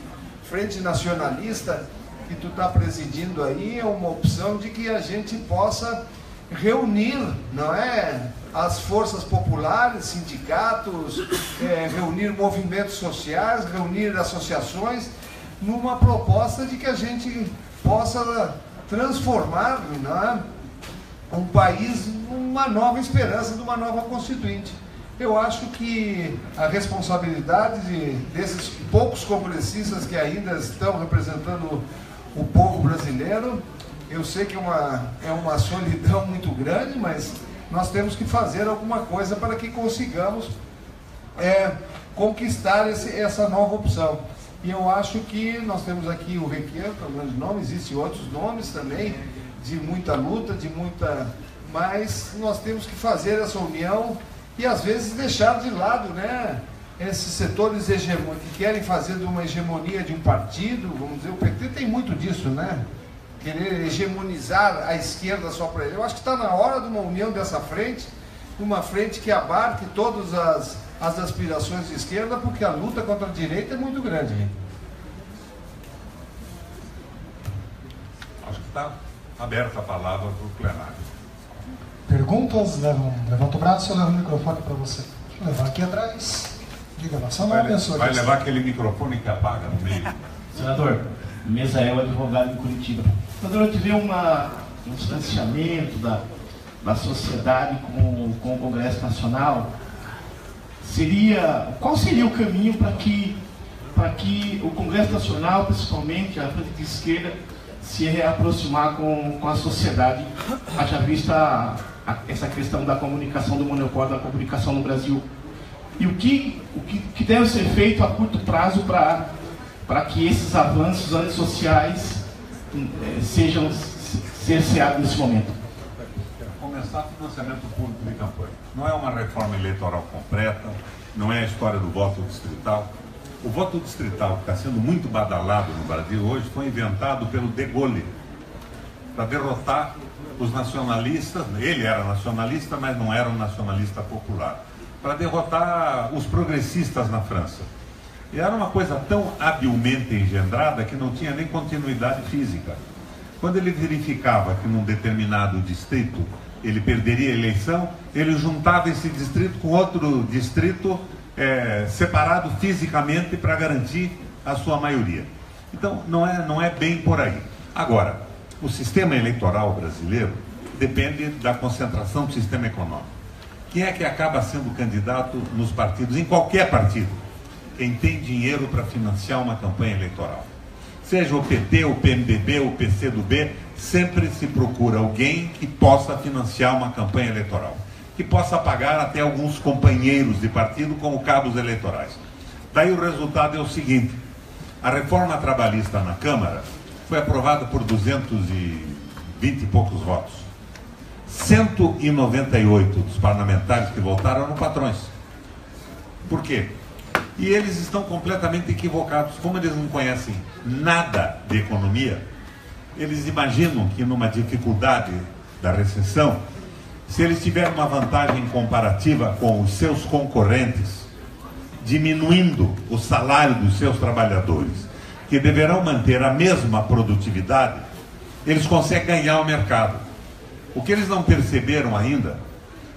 B: nacionalista que tu está presidindo aí é uma opção de que a gente possa reunir, não é, as forças populares, sindicatos, reunir movimentos sociais, reunir associações, numa proposta de que a gente possa transformar, não é, um país numa nova esperança, de uma nova constituinte. Eu acho que a responsabilidade desses poucos congressistas que ainda estão representando o povo brasileiro, eu sei que é uma solidão muito grande, mas nós temos que fazer alguma coisa para que consigamos conquistar essa nova opção. E eu acho que nós temos aqui o Requião, que é um grande nome, existem outros nomes também, de muita luta, mas nós temos que fazer essa união e às vezes deixar de lado, né, esses setores que querem fazer de uma hegemonia de um partido, vamos dizer, o PT tem muito disso, né? Querer hegemonizar a esquerda só para ele. Eu acho que está na hora de uma união dessa frente, uma frente que abarque todas as aspirações de esquerda, porque a luta contra a direita é muito grande.
C: Acho que está aberta a palavra para o plenário.
A: Perguntas? Levanta o braço e eu levo o microfone para você. Deixa eu levar aqui atrás. Diga lá, só uma pessoa.
C: Vai levar aquele microfone que apaga no meio.
E: Senador, Mesael, advogado em Curitiba. Senador, eu tive um distanciamento da sociedade com o Congresso Nacional. Qual seria o caminho para que o Congresso Nacional, principalmente a frente de esquerda, se reaproximar com a sociedade, haja vista essa questão da comunicação, do monopólio da comunicação no Brasil? E o que deve ser feito a curto prazo para que esses avanços antissociais sejam cerceados nesse momento?
C: Começar financiamento público de campanha. Não é uma reforma eleitoral completa, não é a história do voto distrital. O voto distrital, que está sendo muito badalado no Brasil hoje, foi inventado pelo De Gaulle para derrotar os nacionalistas. Ele era nacionalista, mas não era um nacionalista popular, para derrotar os progressistas na França. E era uma coisa tão habilmente engendrada que não tinha nem continuidade física. Quando ele verificava que num determinado distrito ele perderia a eleição, ele juntava esse distrito com outro distrito separado fisicamente para garantir a sua maioria. Então não é bem por aí. Agora, o sistema eleitoral brasileiro depende da concentração do sistema econômico. Quem é que acaba sendo candidato nos partidos, em qualquer partido? Quem tem dinheiro para financiar uma campanha eleitoral. Seja o PT, o PMDB, o PCdoB, sempre se procura alguém que possa financiar uma campanha eleitoral, que possa pagar até alguns companheiros de partido como cabos eleitorais. Daí o resultado é o seguinte: a reforma trabalhista na Câmara foi aprovada por 220 e poucos votos. 198 dos parlamentares que votaram eram patrões. Por quê? E eles estão completamente equivocados. Como eles não conhecem nada de economia, eles imaginam que numa dificuldade da recessão, se eles tiverem uma vantagem comparativa com os seus concorrentes, diminuindo o salário dos seus trabalhadores, que deverão manter a mesma produtividade, eles conseguem ganhar o mercado. O que eles não perceberam ainda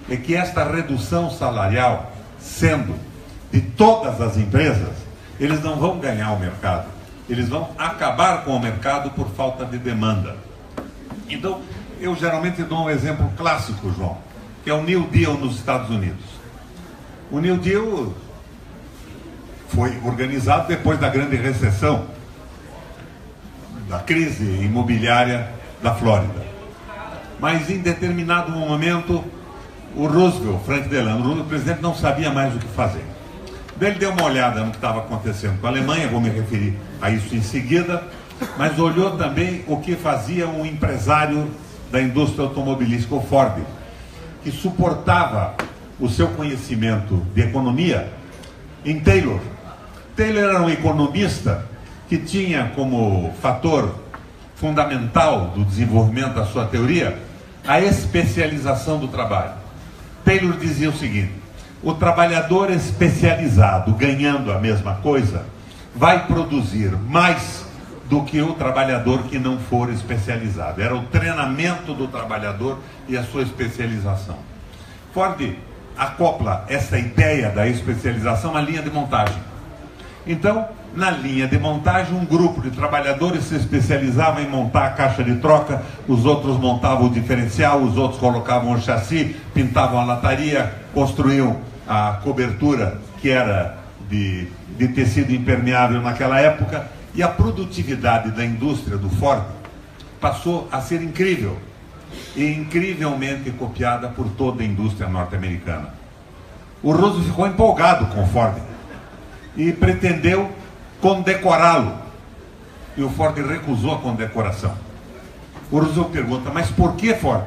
C: é que esta redução salarial, sendo de todas as empresas, eles não vão ganhar o mercado, eles vão acabar com o mercado por falta de demanda. Então, eu geralmente dou um exemplo clássico, João, que é o New Deal nos Estados Unidos. O New Deal foi organizado depois da grande recessão, da crise imobiliária da Flórida. Mas em determinado momento, o Roosevelt, Franklin Delano Roosevelt, o presidente, não sabia mais o que fazer. Daí ele deu uma olhada no que estava acontecendo com a Alemanha, vou me referir a isso em seguida, mas olhou também o que fazia um empresário da indústria automobilística, o Ford, que suportava o seu conhecimento de economia em Taylor. Taylor era um economista que tinha como fator fundamental do desenvolvimento da sua teoria a especialização do trabalho. Taylor dizia o seguinte: o trabalhador especializado ganhando a mesma coisa vai produzir mais do que o trabalhador que não for especializado. Era o treinamento do trabalhador e a sua especialização. Ford acopla essa ideia da especialização à linha de montagem. Então, na linha de montagem, um grupo de trabalhadores se especializava em montar a caixa de troca, os outros montavam o diferencial, os outros colocavam o chassi, pintavam a lataria, construíam a cobertura, que era de tecido impermeável naquela época, e a produtividade da indústria do Ford passou a ser incrível, e incrivelmente copiada por toda a indústria norte-americana. O Roosevelt ficou empolgado com o Ford e pretendeu condecorá-lo, e o Ford recusou a condecoração. O Roosevelt pergunta: mas por que, Ford?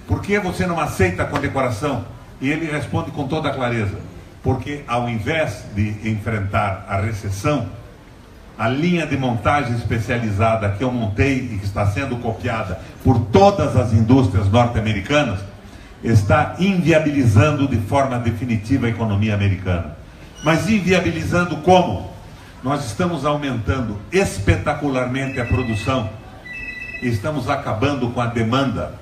C: Por que você não aceita a condecoração? E ele responde com toda a clareza: porque ao invés de enfrentar a recessão, a linha de montagem especializada que eu montei e que está sendo copiada por todas as indústrias norte-americanas está inviabilizando de forma definitiva a economia americana. Mas inviabilizando como? Nós estamos aumentando espetacularmente a produção e estamos acabando com a demanda,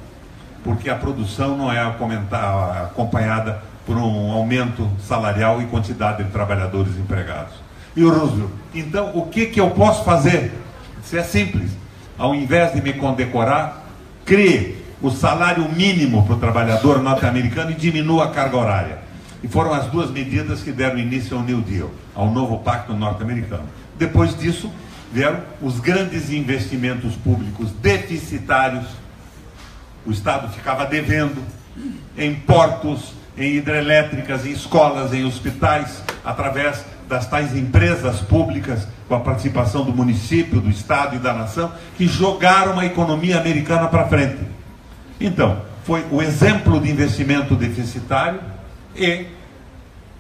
C: porque a produção não é acompanhada por um aumento salarial e quantidade de trabalhadores empregados. E o Roosevelt: então o que eu posso fazer? Isso é simples. Ao invés de me condecorar, crie o salário mínimo para o trabalhador norte-americano e diminua a carga horária. E foram as duas medidas que deram início ao New Deal, ao novo pacto norte-americano. Depois disso, vieram os grandes investimentos públicos deficitários. O Estado ficava devendo em portos,
D: em hidrelétricas, em escolas, em hospitais, através das tais empresas públicas, com a participação do município, do Estado e da nação, que jogaram a economia americana para frente. Então, foi o exemplo de investimento deficitário e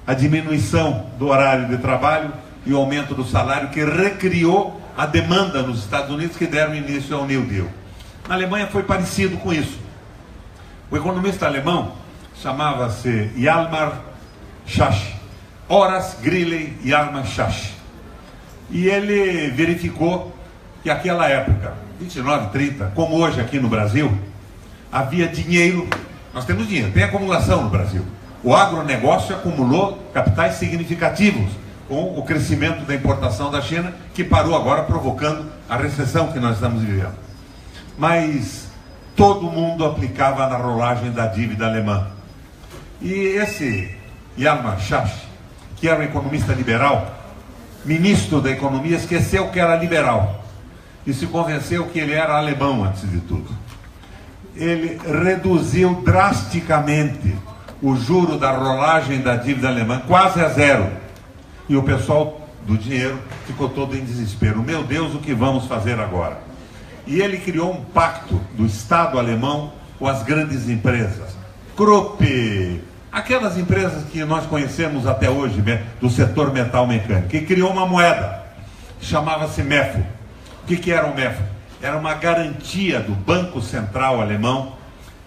D: a diminuição do horário de trabalho e o aumento do salário que recriou a demanda nos Estados Unidos, que deram início ao New Deal. Na Alemanha foi parecido com isso. O economista alemão chamava-se Hjalmar Schacht, Horace Greeley Hjalmar Schacht. E ele verificou que naquela época, 29, 30, como hoje aqui no Brasil, havia dinheiro. Nós temos dinheiro, tem acumulação no Brasil. O agronegócio acumulou capitais significativos com o crescimento da importação da China, que parou agora, provocando a recessão que nós estamos vivendo. Mas todo mundo aplicava na rolagem da dívida alemã. E esse Hjalmar Schacht, que era um economista liberal, ministro da economia, esqueceu que era liberal e se convenceu que ele era alemão antes de tudo. Ele reduziu drasticamente o juro da rolagem da dívida alemã, quase a zero. E o pessoal do dinheiro ficou todo em desespero. Meu Deus, o que vamos fazer agora? E ele criou um pacto do Estado alemão com as grandes empresas. Krupp, aquelas empresas que nós conhecemos até hoje, do setor metal mecânico, e criou uma moeda, chamava-se Mefo. O que era o Mefo? Era uma garantia do Banco Central alemão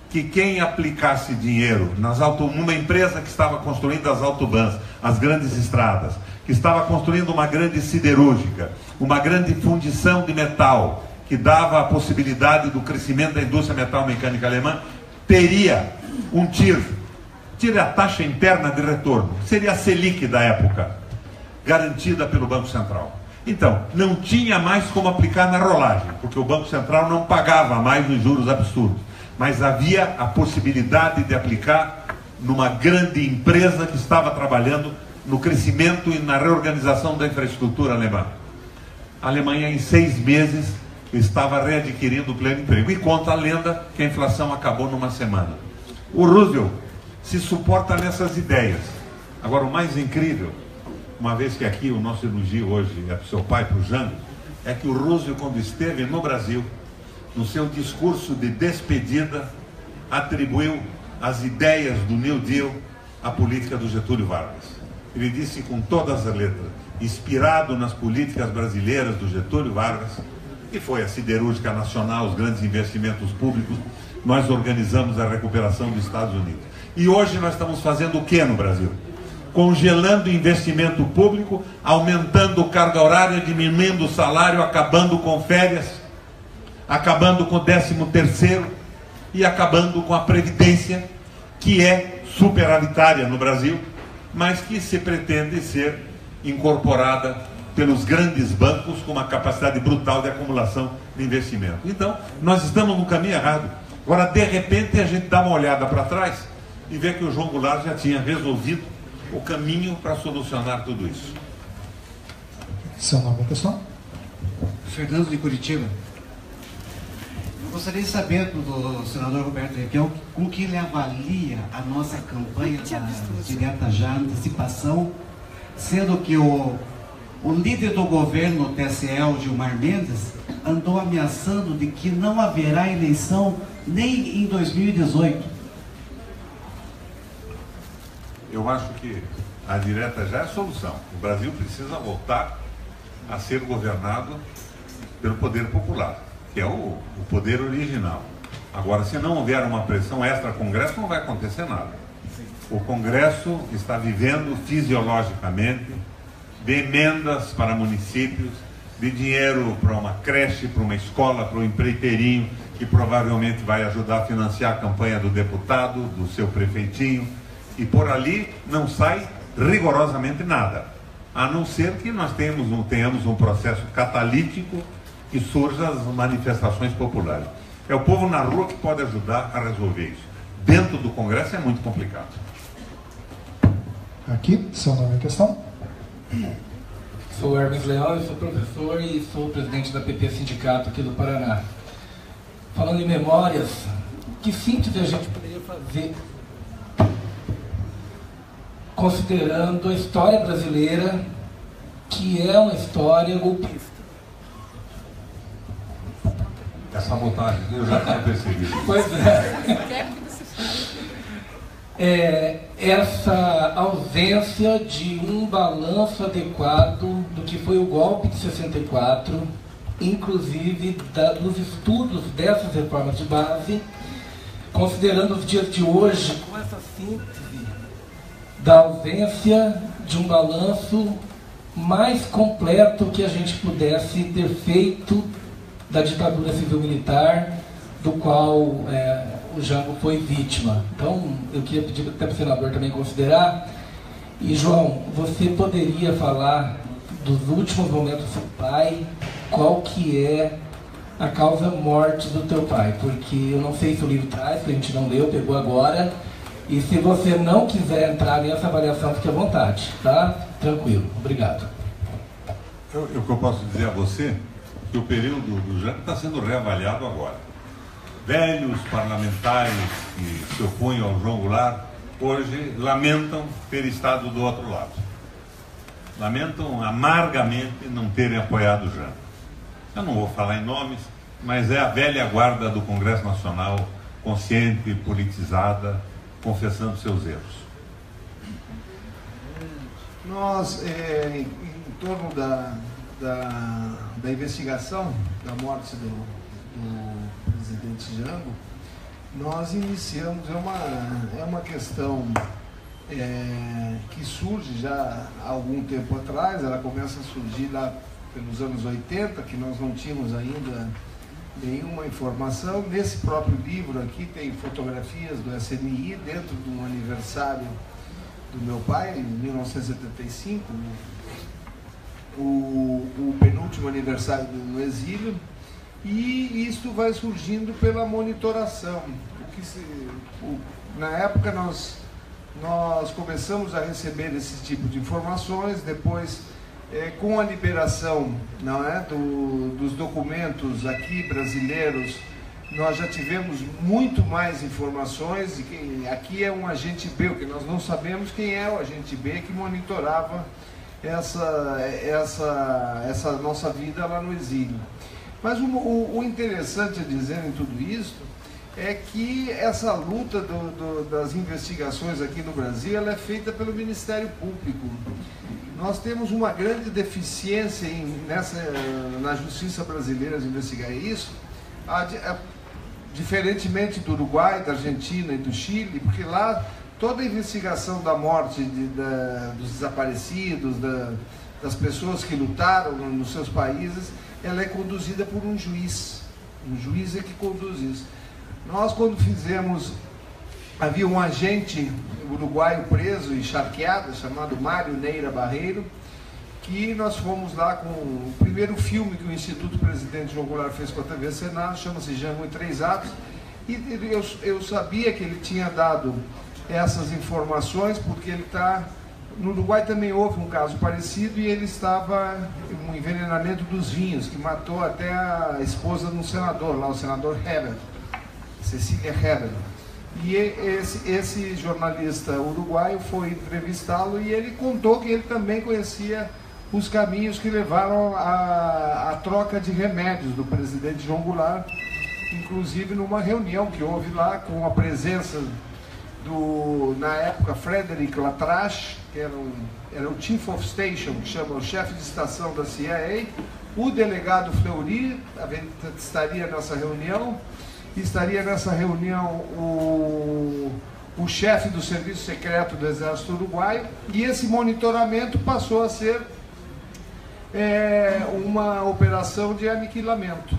D: que quem aplicasse dinheiro numa empresa que estava construindo as autobahns, as grandes estradas, que estava construindo uma grande siderúrgica, uma grande fundição de metal, que dava a possibilidade do crescimento da indústria metal mecânica alemã, teria um TIR. TIR é a taxa interna de retorno, seria a Selic da época, garantida pelo Banco Central. Então, não tinha mais como aplicar na rolagem, porque o Banco Central não pagava mais os juros absurdos, mas havia a possibilidade de aplicar numa grande empresa que estava trabalhando no crescimento e na reorganização da infraestrutura alemã. A Alemanha, em 6 meses, estava readquirindo o pleno emprego. E conta a lenda que a inflação acabou numa semana. O Roosevelt se suporta nessas ideias. Agora, o mais incrível, uma vez que aqui o nosso elogio hoje é para o seu pai, para o Jango, é que o Roosevelt, quando esteve no Brasil, no seu discurso de despedida, atribuiu as ideias do New Deal à política do Getúlio Vargas. Ele disse com todas as letras, inspirado nas políticas brasileiras do Getúlio Vargas, que foi a siderúrgica nacional, os grandes investimentos públicos, nós organizamos a recuperação dos Estados Unidos. E hoje nós estamos fazendo o que no Brasil? Congelando o investimento público, aumentando carga horária, diminuindo o salário, acabando com férias, acabando com o 13º e acabando com a Previdência, que é superavitária no Brasil, mas que se pretende ser incorporada pelos grandes bancos com uma capacidade brutal de acumulação de investimento. Então, nós estamos no caminho errado. Agora, de repente, a gente dá uma olhada para trás e vê que o João Goulart já tinha resolvido o caminho para solucionar tudo isso.
A: Seu nome, pessoal?
F: Fernando de Curitiba. Eu gostaria de saber do senador Roberto Requião com que ele avalia a nossa campanha da direta já antecipação, sendo que o líder do governo, o TSE, o Gilmar Mendes, andou ameaçando de que não haverá eleição nem em 2018.
D: Eu acho que a direta já é a solução. O Brasil precisa voltar a ser governado pelo poder popular, que é o poder original. Agora, se não houver uma pressão extra-Congresso, não vai acontecer nada. O Congresso está vivendo fisiologicamente de emendas para municípios, de dinheiro para uma creche, para uma escola, para um empreiteirinho, que provavelmente vai ajudar a financiar a campanha do deputado, do seu prefeitinho, e por ali não sai rigorosamente nada, a não ser que nós tenhamos um processo catalítico que surja as manifestações populares. É o povo na rua que pode ajudar a resolver isso. Dentro do Congresso é muito complicado.
A: Aqui, seu nome em questão?
G: Sou Hermes Leal, eu sou professor e sou presidente da PP Sindicato aqui do Paraná. Falando em memórias, que síntese a gente poderia fazer considerando a história brasileira, que é uma história golpista.
C: É sabotagem, eu já tinha percebido.
G: Pois essa ausência de um balanço adequado do que foi o golpe de 64, inclusive dos estudos dessas reformas de base, considerando os dias de hoje, com essa síntese da ausência de um balanço mais completo que a gente pudesse ter feito da ditadura civil-militar, do qual o Jango foi vítima. Então, eu queria pedir até para o senador também considerar. E, João, você poderia falar dos últimos momentos do seu pai, qual que é a causa morte do teu pai? Porque eu não sei se o livro traz, que a gente não leu, pegou agora. E se você não quiser entrar nessa avaliação, fique à vontade, tá? Tranquilo. Obrigado.
C: O que eu posso dizer a você, que o período do Jango está sendo reavaliado agora. Velhos parlamentares que se opunham ao João Goulart, hoje lamentam ter estado do outro lado. Lamentam amargamente não terem apoiado o Jango. Eu não vou falar em nomes, mas é a velha guarda do Congresso Nacional, consciente, politizada, confessando seus erros.
B: Nós, em torno da investigação da morte do presidente Jango, nós iniciamos, é uma questão que surge já há algum tempo atrás. Ela começa a surgir lá pelos anos 80, que nós não tínhamos ainda nenhuma informação. Nesse próprio livro aqui tem fotografias do SNI dentro de um aniversário do meu pai, em 1975, o penúltimo aniversário no exílio, e isto vai surgindo pela monitoração. Na época nós começamos a receber esse tipo de informações. Depois, com a liberação, não é, dos documentos aqui brasileiros, nós já tivemos muito mais informações. E aqui é um agente B, o que nós não sabemos quem é o agente B que monitorava essa nossa vida lá no exílio. Mas o interessante a dizer em tudo isso é que essa luta das investigações aqui no Brasil, ela é feita pelo Ministério Público. Nós temos uma grande deficiência na justiça brasileira de investigar isso, diferentemente do Uruguai, da Argentina e do Chile, porque lá toda a investigação da morte dos desaparecidos, das pessoas que lutaram nos seus países, ela é conduzida por um juiz. Um juiz é que conduz isso. Nós, quando fizemos, havia um agente uruguaio preso e charqueado, chamado Mário Neira Barreiro, que nós fomos lá com o primeiro filme que o Instituto Presidente João Goulart fez com a TV Senado, chama-se Jango em 3 atos, e eu sabia que ele tinha dado essas informações, porque ele está... No Uruguai também houve um caso parecido, e ele estava um envenenamento dos vinhos, que matou até a esposa de um senador lá, o senador Heber, Cecília Heber. E esse jornalista uruguaio foi entrevistá-lo, e ele contou que ele também conhecia os caminhos que levaram à troca de remédios do presidente João Goulart, inclusive numa reunião que houve lá com a presença na época, Frederick Latrache, que era o Chief of Station, que chama o chefe de estação da CIA, o delegado Fleury estaria nessa reunião, o chefe do Serviço Secreto do Exército Uruguaio, e esse monitoramento passou a ser uma operação de aniquilamento.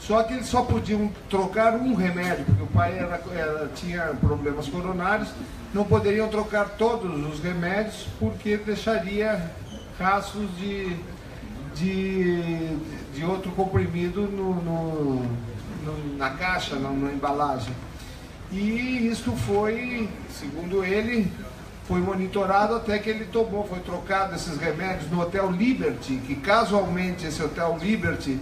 B: Só que eles só podiam trocar um remédio, porque o pai tinha problemas coronários, não poderiam trocar todos os remédios, porque deixaria rastros de outro comprimido na caixa, na embalagem. E isso foi, segundo ele, foi monitorado até que ele foi trocado esses remédios no Hotel Liberty, que casualmente esse Hotel Liberty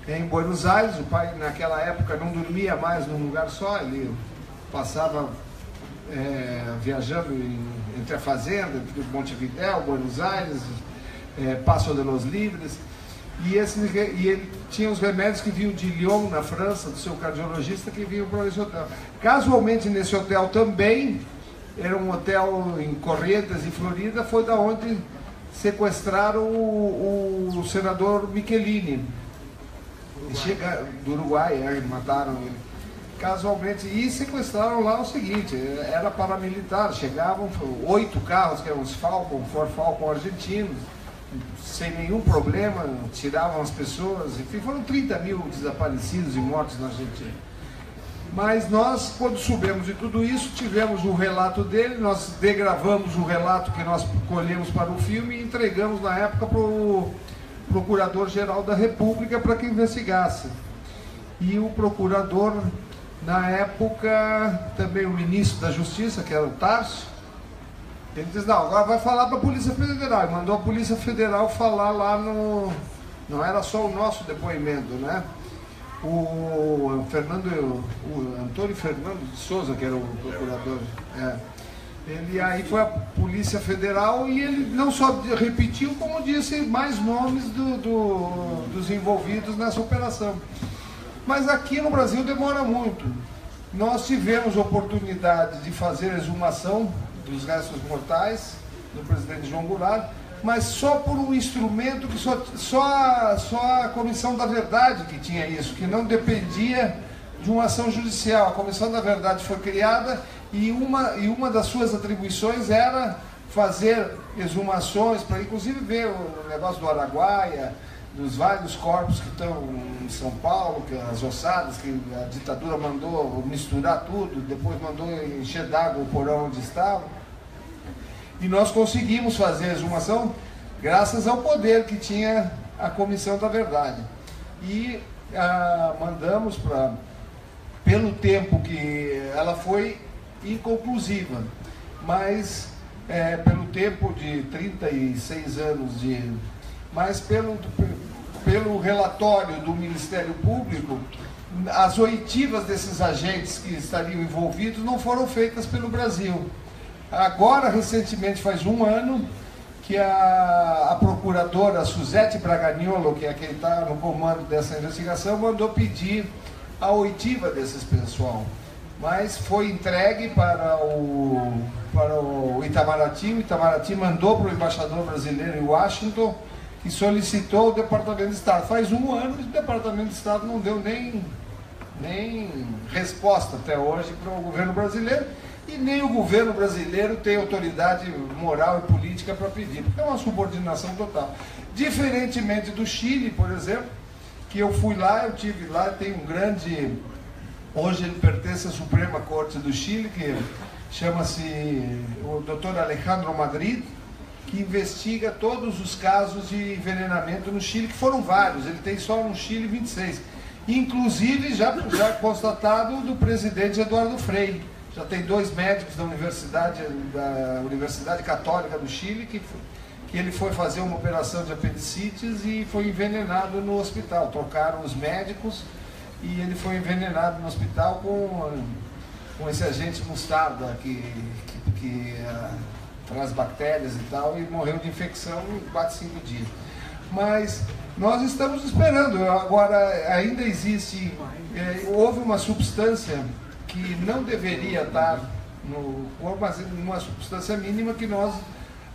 B: em Buenos Aires. O pai naquela época não dormia mais num lugar só, ele passava viajando entre a Fazenda, entre Montevidéu, Buenos Aires, Paso de los Libres. E ele tinha os remédios que vinham de Lyon, na França, do seu cardiologista, que vinham para esse hotel. Casualmente, nesse hotel também, era um hotel em Corrientes, em Florida, foi da onde sequestraram o senador Michelini, do Uruguai, mataram ele. Casualmente, e sequestraram lá o seguinte, era paramilitar, chegavam 8 carros, que eram os Falcon, Ford Falcon argentinos, sem nenhum problema, tiravam as pessoas, enfim, foram 30 mil desaparecidos e mortos na Argentina. Mas nós, quando soubemos de tudo isso, tivemos o relato dele, nós degravamos o relato que nós colhemos para o filme e entregamos na época para o Procurador-Geral da República para que investigasse. E o procurador, na época, também o ministro da Justiça, que era o Tarso, ele disse, não, agora vai falar para a Polícia Federal. E mandou a Polícia Federal falar lá no... Não era só o nosso depoimento, né? O Antônio Fernando de Souza, que era o procurador, ele aí foi a Polícia Federal e ele não só repetiu, como disse mais nomes dos envolvidos nessa operação. Mas aqui no Brasil demora muito. Nós tivemos oportunidade de fazer a exumação dos restos mortais do presidente João Goulart, mas só por um instrumento que só a Comissão da Verdade que tinha isso, que não dependia de uma ação judicial. A Comissão da Verdade foi criada e uma das suas atribuições era fazer exumações, para inclusive ver o negócio do Araguaia, dos vários corpos que estão em São Paulo, que as ossadas, que a ditadura mandou misturar tudo, depois mandou encher d'água o porão onde estava. E nós conseguimos fazer a exumação graças ao poder que tinha a Comissão da Verdade. E mandamos para... Pelo tempo que ela foi inconclusiva, mas pelo tempo de 36 anos mas pelo relatório do Ministério Público, as oitivas desses agentes que estariam envolvidos não foram feitas pelo Brasil. Agora, recentemente, faz um ano, que a procuradora Suzete Braganiolo, que é quem está no comando dessa investigação, mandou pedir a oitiva desses pessoal. Mas foi entregue para o Itamaraty. O Itamaraty mandou para o embaixador brasileiro em Washington, que solicitou o Departamento de Estado. Faz um ano que o Departamento de Estado não deu nem resposta até hoje para o governo brasileiro, e nem o governo brasileiro tem autoridade moral e política para pedir, porque é uma subordinação total. Diferentemente do Chile, por exemplo, que eu fui lá, eu tive lá, tem um grande... Hoje ele pertence à Suprema Corte do Chile, que chama-se o Dr. Alejandro Madrid, que investiga todos os casos de envenenamento no Chile, que foram vários, ele tem só no Chile 26. Inclusive já constatado do presidente Eduardo Frei. Já tem 2 médicos da Universidade Católica do Chile que ele foi fazer uma operação de apendicites e foi envenenado no hospital. Trocaram os médicos e ele foi envenenado no hospital com esse agente mostarda que traz bactérias e tal, e morreu de infecção em 4, 5 dias. Mas nós estamos esperando. Agora, ainda existe, houve uma substância que não deveria estar no corpo, mas uma substância mínima que nós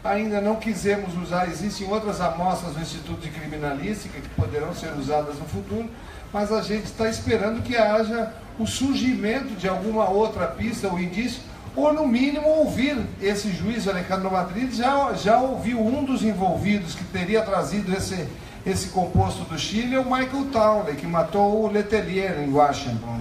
B: ainda não quisemos usar. Existem outras amostras no Instituto de Criminalística que poderão ser usadas no futuro, mas a gente está esperando que haja o surgimento de alguma outra pista ou indício, ou no mínimo ouvir esse juiz Alejandro Madrid. Já ouviu um dos envolvidos que teria trazido esse composto do Chile, é o Michael Townley, que matou o Letelier em Washington.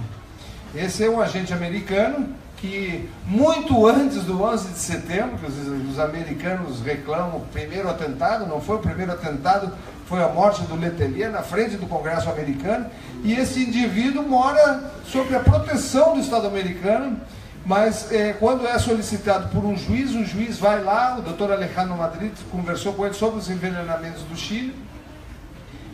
B: Esse é um agente americano que, muito antes do 11 de setembro, que os americanos reclamam, o primeiro atentado, não foi o primeiro atentado, foi a morte do Letelier na frente do Congresso americano, e esse indivíduo mora sob a proteção do Estado americano, mas quando é solicitado por um juiz, o juiz vai lá, o Dr. Alejandro Madrid conversou com ele sobre os envenenamentos do Chile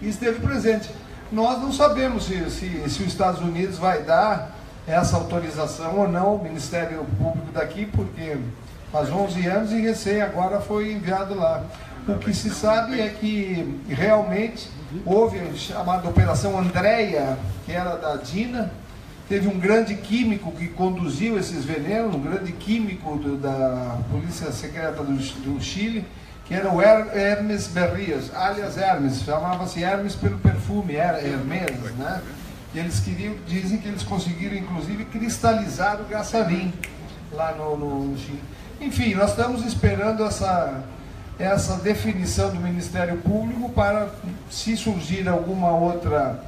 B: e esteve presente. Nós não sabemos se os Estados Unidos vai dar essa autorização ou não, o Ministério Público daqui, porque faz 11 anos e recém agora foi enviado lá. O que se sabe é que realmente houve a chamada Operação Andréia, que era da DINA. Teve um grande químico que conduziu esses venenos, um grande químico da Polícia Secreta do Chile, que era o Hermes Berrias, alias Hermes, chamava-se Hermes pelo perfume, era Hermes, né? E eles dizem que eles conseguiram inclusive cristalizar o Gasarim lá no Chile. Enfim, nós estamos esperando essa definição do Ministério Público para, se surgir alguma outra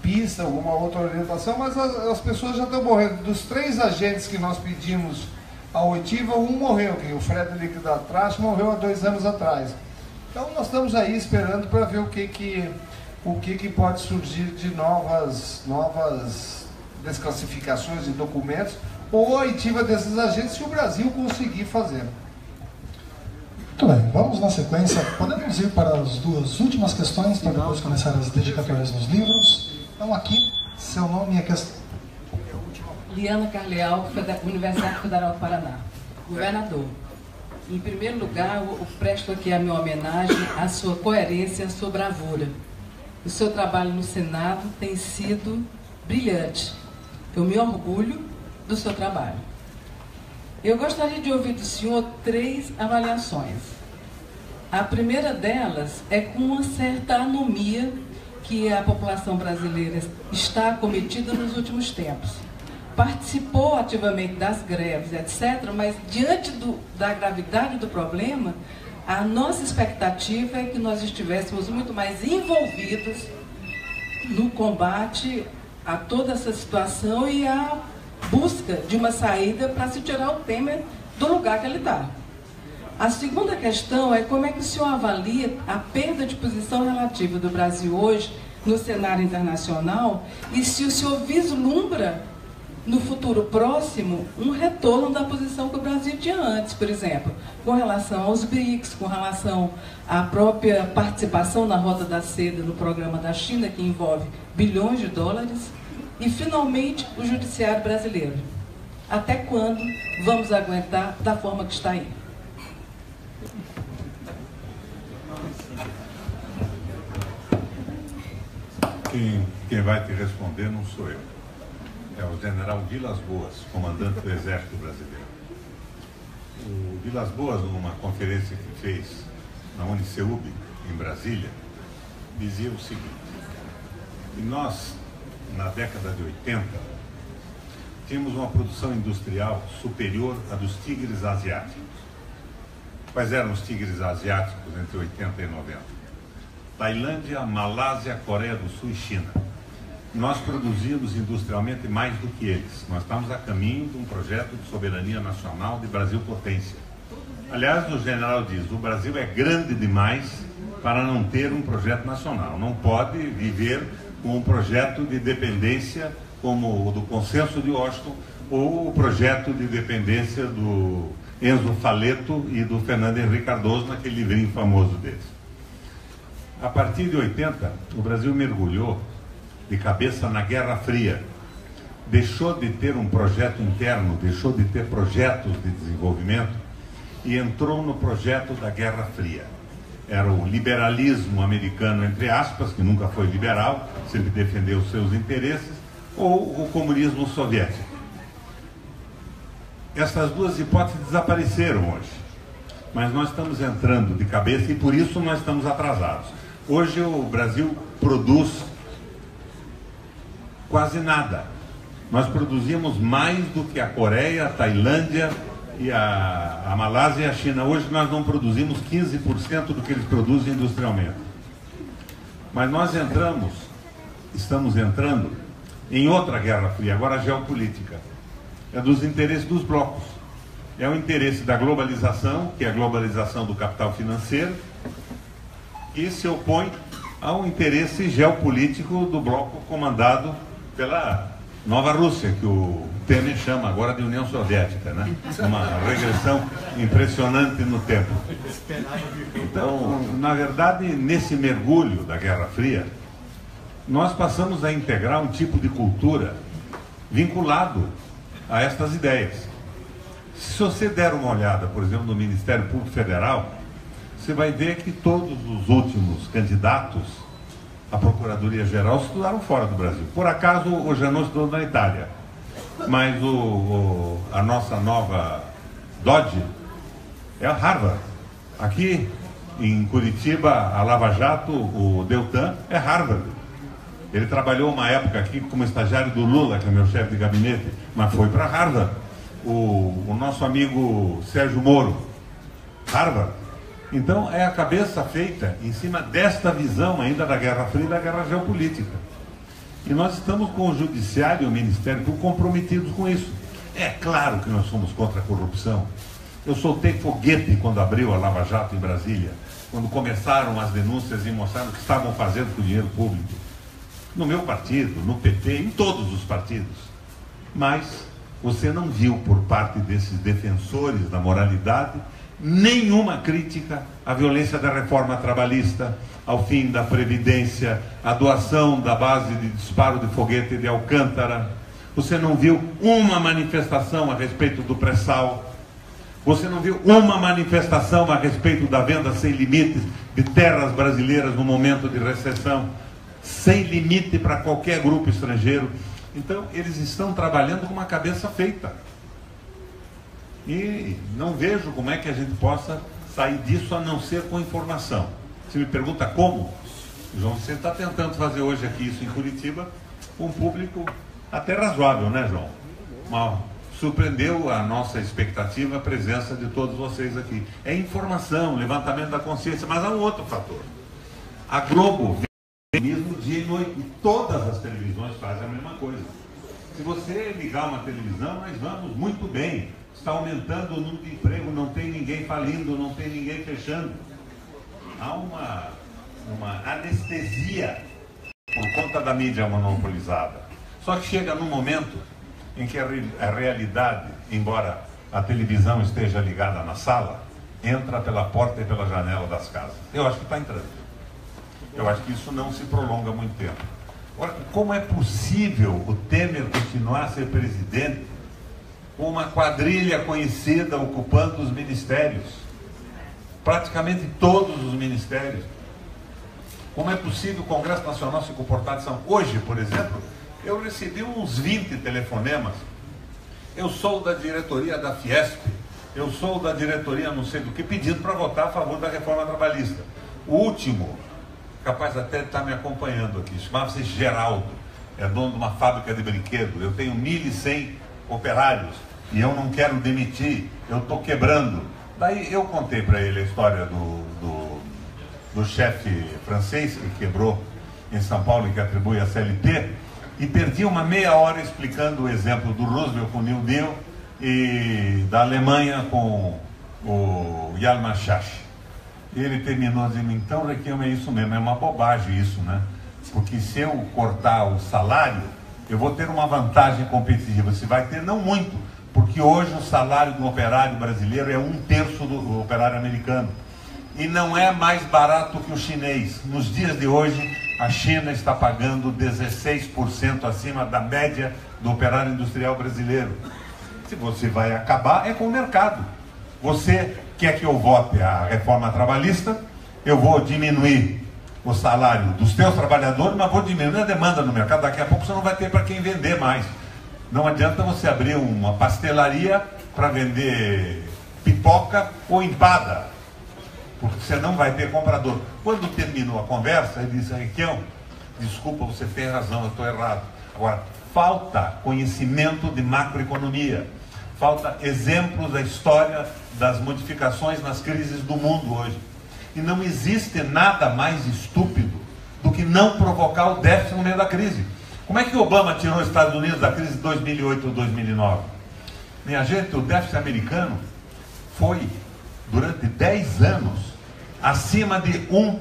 B: pista, alguma outra orientação, mas as pessoas já estão morrendo. Dos 3 agentes que nós pedimos a oitiva, um morreu, que o Frederic da Trache morreu há 2 anos atrás. Então nós estamos aí esperando para ver o que pode surgir de novas desclassificações de documentos ou a oitiva desses agentes, se o Brasil conseguir fazer.
A: Muito bem, vamos na sequência. Podemos ir para as 2 últimas questões para depois começar as dedicatórias nos livros. Então aqui, seu nome e a questão.
H: Liana Carleal, Universidade Federal do Paraná. Governador, em primeiro lugar, eu presto aqui a minha homenagem à sua coerência e à sua bravura. O seu trabalho no Senado tem sido brilhante. Eu me orgulho do seu trabalho. Eu gostaria de ouvir do senhor 3 avaliações. A primeira delas é com uma certa anomia que a população brasileira está acometida nos últimos tempos. Participou ativamente das greves, etc., mas diante da gravidade do problema, a nossa expectativa é que nós estivéssemos muito mais envolvidos no combate a toda essa situação e a busca de uma saída para se tirar o Temer do lugar que ele está. A segunda questão é como é que o senhor avalia a perda de posição relativa do Brasil hoje no cenário internacional e se o senhor vislumbra no futuro próximo um retorno da posição que o Brasil tinha antes, por exemplo, com relação aos BRICS, com relação à própria participação na Rota da Seda no programa da China, que envolve bilhões de dólares, e finalmente o judiciário brasileiro. Até quando vamos aguentar da forma que está aí?
C: Quem vai te responder não sou eu. É o general Vilas Boas, comandante do Exército Brasileiro. O Vilas Boas, numa conferência que fez na Uniceub, em Brasília, dizia o seguinte: que nós, na década de 80, tínhamos uma produção industrial superior à dos tigres asiáticos. Quais eram os tigres asiáticos entre 80 e 90? Tailândia, Malásia, Coreia do Sul e China. Nós produzimos industrialmente mais do que eles. Nós estamos a caminho de um projeto de soberania nacional de Brasil potência. Aliás, o general diz, o Brasil é grande demais para não ter um projeto nacional. Não pode viver com um projeto de dependência como o do Consenso de Washington ou o projeto de dependência do Enzo Faleto e do Fernando Henrique Cardoso naquele livrinho famoso deles. A partir de 80, o Brasil mergulhou de cabeça na Guerra Fria. Deixou de ter um projeto interno, deixou de ter projetos de desenvolvimento e entrou no projeto da Guerra Fria. Era o liberalismo americano, entre aspas, que nunca foi liberal, sempre defendeu os seus interesses, ou o comunismo soviético. Essas 2 hipóteses desapareceram hoje. Mas nós estamos entrando de cabeça e por isso nós estamos atrasados. Hoje o Brasil produz quase nada. Nós produzimos mais do que a Coreia, a Tailândia e a Malásia e a China. Hoje nós não produzimos 15% do que eles produzem industrialmente. Mas nós estamos entrando em outra Guerra Fria, agora a geopolítica. É dos interesses dos blocos. É o interesse da globalização, que é a globalização do capital financeiro, que se opõe ao interesse geopolítico do bloco comandado pela Nova Rússia, que o Temer chama agora de União Soviética, né? Uma regressão impressionante no tempo. Então, na verdade, nesse mergulho da Guerra Fria, nós passamos a integrar um tipo de cultura vinculado a estas ideias. Se você der uma olhada, por exemplo, no Ministério Público Federal, você vai ver que todos os últimos candidatos à Procuradoria-Geral estudaram fora do Brasil. Por acaso, o Janot estudou na Itália, mas a nossa nova Dodge é a Harvard. Aqui em Curitiba, a Lava Jato, o Deltan, é Harvard. Ele trabalhou uma época aqui como estagiário do Lula, que é meu chefe de gabinete, mas foi para Harvard. O nosso amigo Sérgio Moro, Harvard. Então é a cabeça feita em cima desta visão ainda da Guerra Fria e da guerra geopolítica. E nós estamos com o Judiciário e o Ministério Público comprometidos com isso. É claro que nós somos contra a corrupção. Eu soltei foguete quando abriu a Lava Jato em Brasília, quando começaram as denúncias e mostraram o que estavam fazendo com o dinheiro público. No meu partido, no PT, em todos os partidos. Mas você não viu por parte desses defensores da moralidade nenhuma crítica à violência da reforma trabalhista, ao fim da Previdência, à doação da base de disparo de foguete de Alcântara. Você não viu uma manifestação a respeito do pré-sal. Você não viu uma manifestação a respeito da venda sem limites de terras brasileiras no momento de recessão, sem limite para qualquer grupo estrangeiro. Então, eles estão trabalhando com uma cabeça feita. E não vejo como é que a gente possa sair disso a não ser com informação. Você me pergunta como? O João Vicente está tentando fazer hoje aqui isso em Curitiba, com um público até razoável, né, João? Surpreendeu a nossa expectativa a presença de todos vocês aqui. É informação, levantamento da consciência, mas há um outro fator. A Globo vê mesmo dia e noite, e todas as televisões fazem a mesma coisa. Se você ligar uma televisão, nós vamos muito bem. Está aumentando o número de emprego, não tem ninguém falindo, não tem ninguém fechando. Há uma anestesia por conta da mídia monopolizada. Só que chega num momento em que a realidade, embora a televisão esteja ligada na sala, entra pela porta e pela janela das casas. Eu acho que está entrando. Eu acho que isso não se prolonga muito tempo. Agora, como é possível o Temer continuar a ser presidente com uma quadrilha conhecida ocupando os ministérios? Praticamente todos os ministérios. Como é possível o Congresso Nacional se comportar dessa forma? Hoje, por exemplo, eu recebi uns 20 telefonemas. Eu sou da diretoria da Fiesp, eu sou da diretoria não sei do que, pedindo para votar a favor da reforma trabalhista. O último, capaz até de estar me acompanhando aqui, chamava-se Geraldo, é dono de uma fábrica de brinquedo. Eu tenho 1.100 operários e eu não quero demitir, eu estou quebrando. Daí eu contei para ele a história do chefe francês que quebrou em São Paulo e que atribui a CLT, e perdi uma meia hora explicando o exemplo do Roosevelt com o New Deal e da Alemanha com o Yalmachach. E ele terminou dizendo, então, Requião, é isso mesmo, é uma bobagem isso, né? Porque se eu cortar o salário, eu vou ter uma vantagem competitiva. Se vai ter, não muito, porque hoje o salário do operário brasileiro é 1/3 do operário americano. E não é mais barato que o chinês. Nos dias de hoje, a China está pagando 16% acima da média do operário industrial brasileiro. Se você vai acabar, é com o mercado. Você quer que eu vote a reforma trabalhista, eu vou diminuir o salário dos teus trabalhadores, mas vou diminuir a demanda no mercado. Daqui a pouco você não vai ter para quem vender mais. Não adianta você abrir uma pastelaria para vender pipoca ou empada, porque você não vai ter comprador. Quando terminou a conversa, ele disse, Requião, desculpa, você tem razão, eu estou errado. Agora, falta conhecimento de macroeconomia, falta exemplos da história das modificações nas crises do mundo hoje. E não existe nada mais estúpido do que não provocar o déficit no meio da crise. Como é que Obama tirou os Estados Unidos da crise de 2008 ou 2009? Minha gente, o déficit americano foi, durante 10 anos, acima de 1,5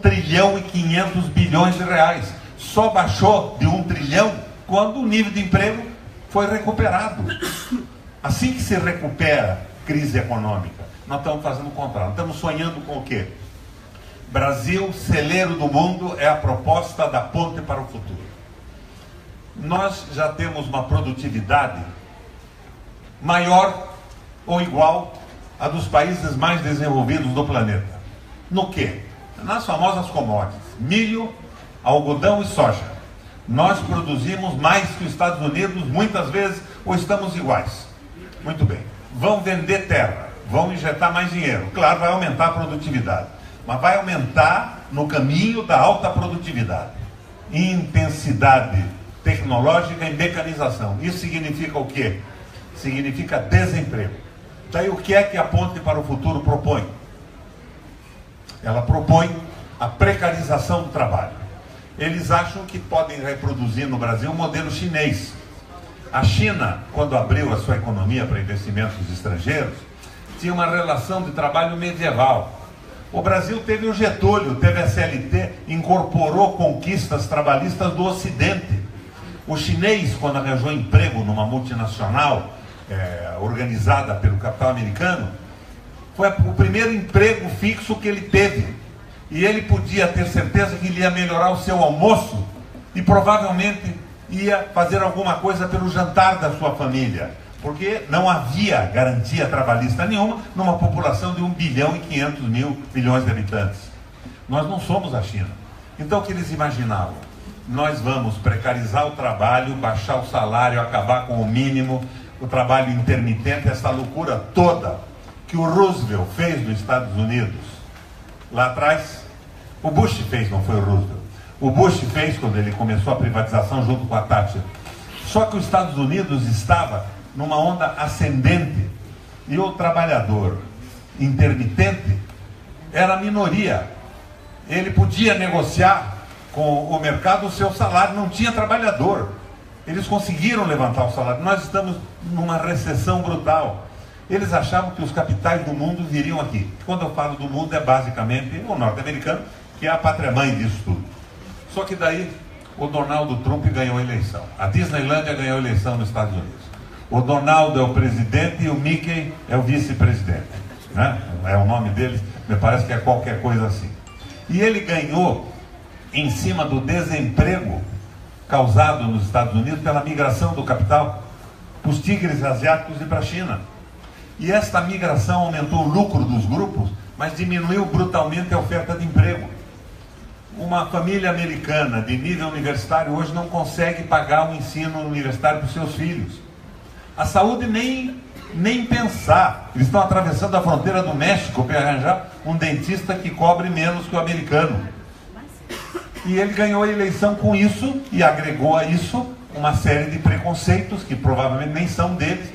C: trilhão de reais. Só baixou de 1 trilhão quando o nível de emprego foi recuperado. Assim que se recupera crise econômica, nós estamos fazendo o contrário. Nós estamos sonhando com o quê? Brasil, celeiro do mundo, é a proposta da ponte para o futuro. Nós já temos uma produtividade maior
D: ou igual à dos países mais desenvolvidos do planeta. No quê? Nas famosas commodities, milho, algodão e soja. Nós produzimos mais que os Estados Unidos, muitas vezes, ou estamos iguais. Muito bem. Vão vender terra, vão injetar mais dinheiro. Claro, vai aumentar a produtividade, mas vai aumentar no caminho da alta produtividade. Intensidade tecnológica e mecanização. Isso significa o quê? Significa desemprego. Daí o que é que a Ponte para o Futuro propõe? Ela propõe a precarização do trabalho. Eles acham que podem reproduzir no Brasil o modelo chinês. A China, quando abriu a sua economia para investimentos estrangeiros, tinha uma relação de trabalho medieval. O Brasil teve o Getúlio, teve a CLT, incorporou conquistas trabalhistas do Ocidente. O chinês, quando arranjou emprego numa multinacional organizada pelo capital americano, foi o primeiro emprego fixo que ele teve. E ele podia ter certeza que ele ia melhorar o seu almoço e provavelmente ia fazer alguma coisa pelo jantar da sua família. Porque não havia garantia trabalhista nenhuma numa população de 1.500.000.000 de habitantes. Nós não somos a China. Então o que eles imaginavam? Nós vamos precarizar o trabalho, baixar o salário, acabar com o mínimo, o trabalho intermitente, essa loucura toda que o Roosevelt fez nos Estados Unidos. Lá atrás, o Bush fez, não foi o Roosevelt. O Bush fez quando ele começou a privatização junto com a Thatcher. Só que os Estados Unidos estava numa onda ascendente e o trabalhador intermitente era a minoria. Ele podia negociar com o mercado o seu salário, não tinha trabalhador. Eles conseguiram levantar o salário. Nós estamos numa recessão brutal. Eles achavam que os capitais do mundo viriam aqui. Quando eu falo do mundo, é basicamente o norte-americano, que é a pátria-mãe disso tudo. Só que daí o Donald Trump ganhou a eleição. A Disneylândia ganhou a eleição nos Estados Unidos. O Donald é o presidente e o Mickey é o vice-presidente. Né? É o nome deles, me parece que é qualquer coisa assim. E ele ganhou em cima do desemprego causado nos Estados Unidos pela migração do capital para os tigres asiáticos e para a China. E esta migração aumentou o lucro dos grupos, mas diminuiu brutalmente a oferta de emprego. Uma família americana de nível universitário hoje não consegue pagar o ensino universitário para os seus filhos. A saúde nem pensar. Eles estão atravessando a fronteira do México para arranjar um dentista que cobre menos que o americano. E ele ganhou a eleição com isso e agregou a isso uma série de preconceitos que provavelmente nem são deles,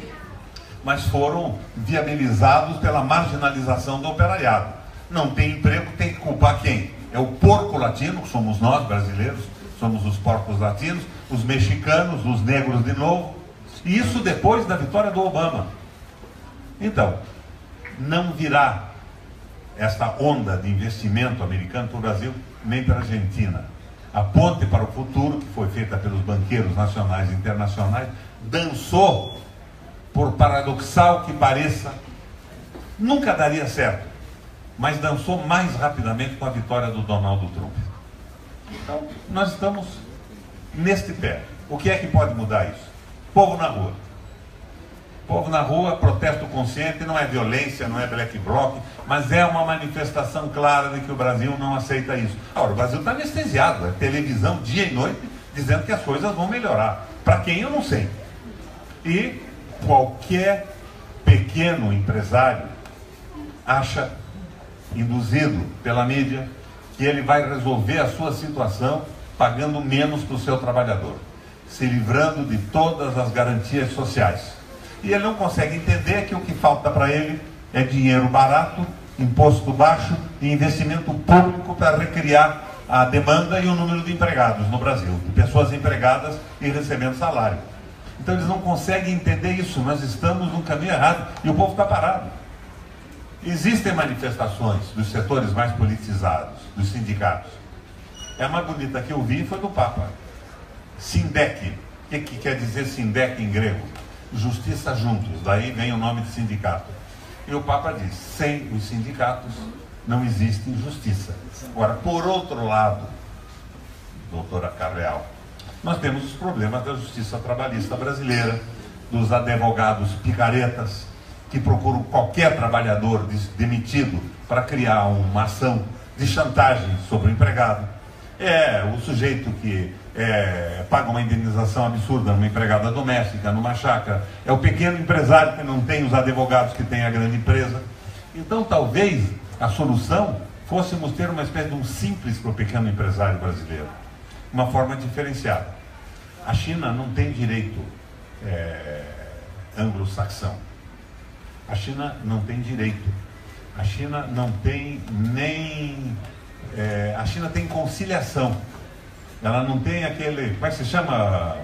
D: mas foram viabilizados pela marginalização do operariado. Não tem emprego, tem que culpar quem? É o porco latino, que somos nós, brasileiros, somos os porcos latinos, os mexicanos, os negros de novo. E isso depois da vitória do Obama. Então, não virá esta onda de investimento americano para o Brasil, nem para a Argentina. A Ponte para o Futuro, que foi feita pelos banqueiros nacionais e internacionais, dançou, por paradoxal que pareça, nunca daria certo, mas dançou mais rapidamente com a vitória do Donald Trump. Então, nós estamos neste pé. O que é que pode mudar isso? Povo na rua. Povo na rua, protesto consciente, não é violência, não é black bloc, mas é uma manifestação clara de que o Brasil não aceita isso. Agora, o Brasil está anestesiado, é televisão dia e noite, dizendo que as coisas vão melhorar. Para quem, eu não sei. E qualquer pequeno empresário acha, induzido pela mídia, que ele vai resolver a sua situação pagando menos para o seu trabalhador, se livrando de todas as garantias sociais. E ele não consegue entender que o que falta para ele é dinheiro barato, imposto baixo e investimento público para recriar a demanda e o número de empregados no Brasil, de pessoas empregadas e recebendo salário. Então eles não conseguem entender isso. Nós estamos no caminho errado e o povo está parado. Existem manifestações dos setores mais politizados, dos sindicatos. A mais bonita que eu vi foi do Papa. Sindec. O que quer dizer Sindec em grego? Justiça juntos. Daí vem o nome de sindicato. E o Papa diz, sem os sindicatos não existe justiça. Agora, por outro lado, doutora Carleal, nós temos os problemas da justiça trabalhista brasileira, dos advogados picaretas, que procuram qualquer trabalhador demitido para criar uma ação de chantagem sobre o empregado. É o sujeito que paga uma indenização absurda numa empregada doméstica, numa chácara. É o pequeno empresário que não tem os advogados que tem a grande empresa. Então, talvez a solução fôssemos ter uma espécie de um simples para o pequeno empresário brasileiro. Uma forma diferenciada. A China não tem direito anglo-saxão. A China não tem direito. A China não tem nem... a China tem conciliação. Ela não tem aquele... Como é que se chama?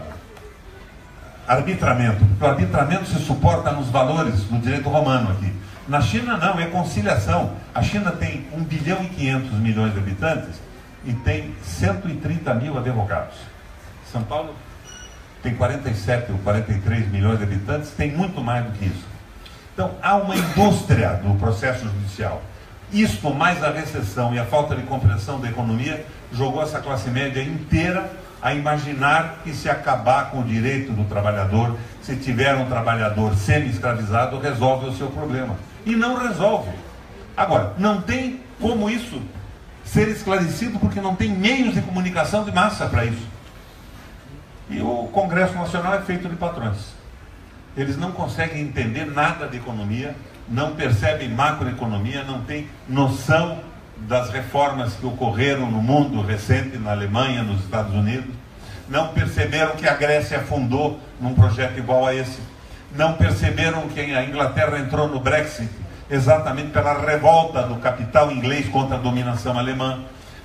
D: Arbitramento. Porque o arbitramento se suporta nos valores do direito romano aqui. Na China não, é conciliação. A China tem 1 bilhão e 500 milhões de habitantes e tem 130 mil advogados. São Paulo tem 47 ou 43 milhões de habitantes, tem muito mais do que isso. Então, há uma indústria do processo judicial. Isto, mais a recessão e a falta de compreensão da economia, jogou essa classe média inteira a imaginar que se acabar com o direito do trabalhador, se tiver um trabalhador semi-escravizado, resolve o seu problema. E não resolve. Agora, não tem como isso ser esclarecido, porque não tem meios de comunicação de massa para isso. E o Congresso Nacional é feito de patrões. Eles não conseguem entender nada de economia, não percebem macroeconomia, não têm noção das reformas que ocorreram no mundo recente, na Alemanha, nos Estados Unidos. Não perceberam que a Grécia afundou num projeto igual a esse. Não perceberam que a Inglaterra entrou no Brexit exatamente pela revolta do capital inglês contra a dominação alemã.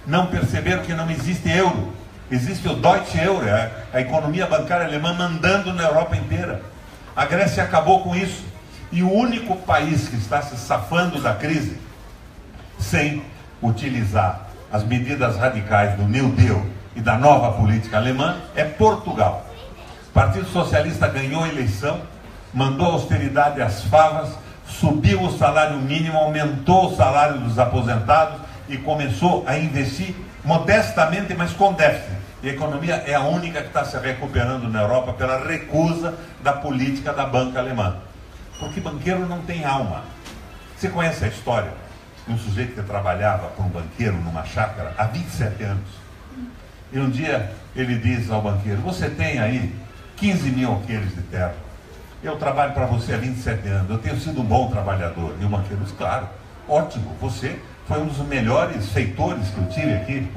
D: Não perceberam que não existe euro. Existe o Deutsche Euro, a economia bancária alemã mandando na Europa inteira. A Grécia acabou com isso. E o único país que está se safando da crise sem utilizar as medidas radicais do New Deal e da nova política alemã é Portugal. O Partido Socialista ganhou a eleição, mandou austeridade às favas, subiu o salário mínimo, aumentou o salário dos aposentados e começou a investir modestamente, mas com déficit. E a economia é a única que está se recuperando na Europa pela recusa da política da banca alemã. Porque banqueiro não tem alma. Você conhece a história de um sujeito que trabalhava para um banqueiro numa chácara há 27 anos. E um dia ele diz ao banqueiro: você tem aí 15 mil alqueires de terra. Eu trabalho para você há 27 anos. Eu tenho sido um bom trabalhador. E o banqueiro diz: claro, ótimo, você foi um dos melhores feitores que eu tive aqui.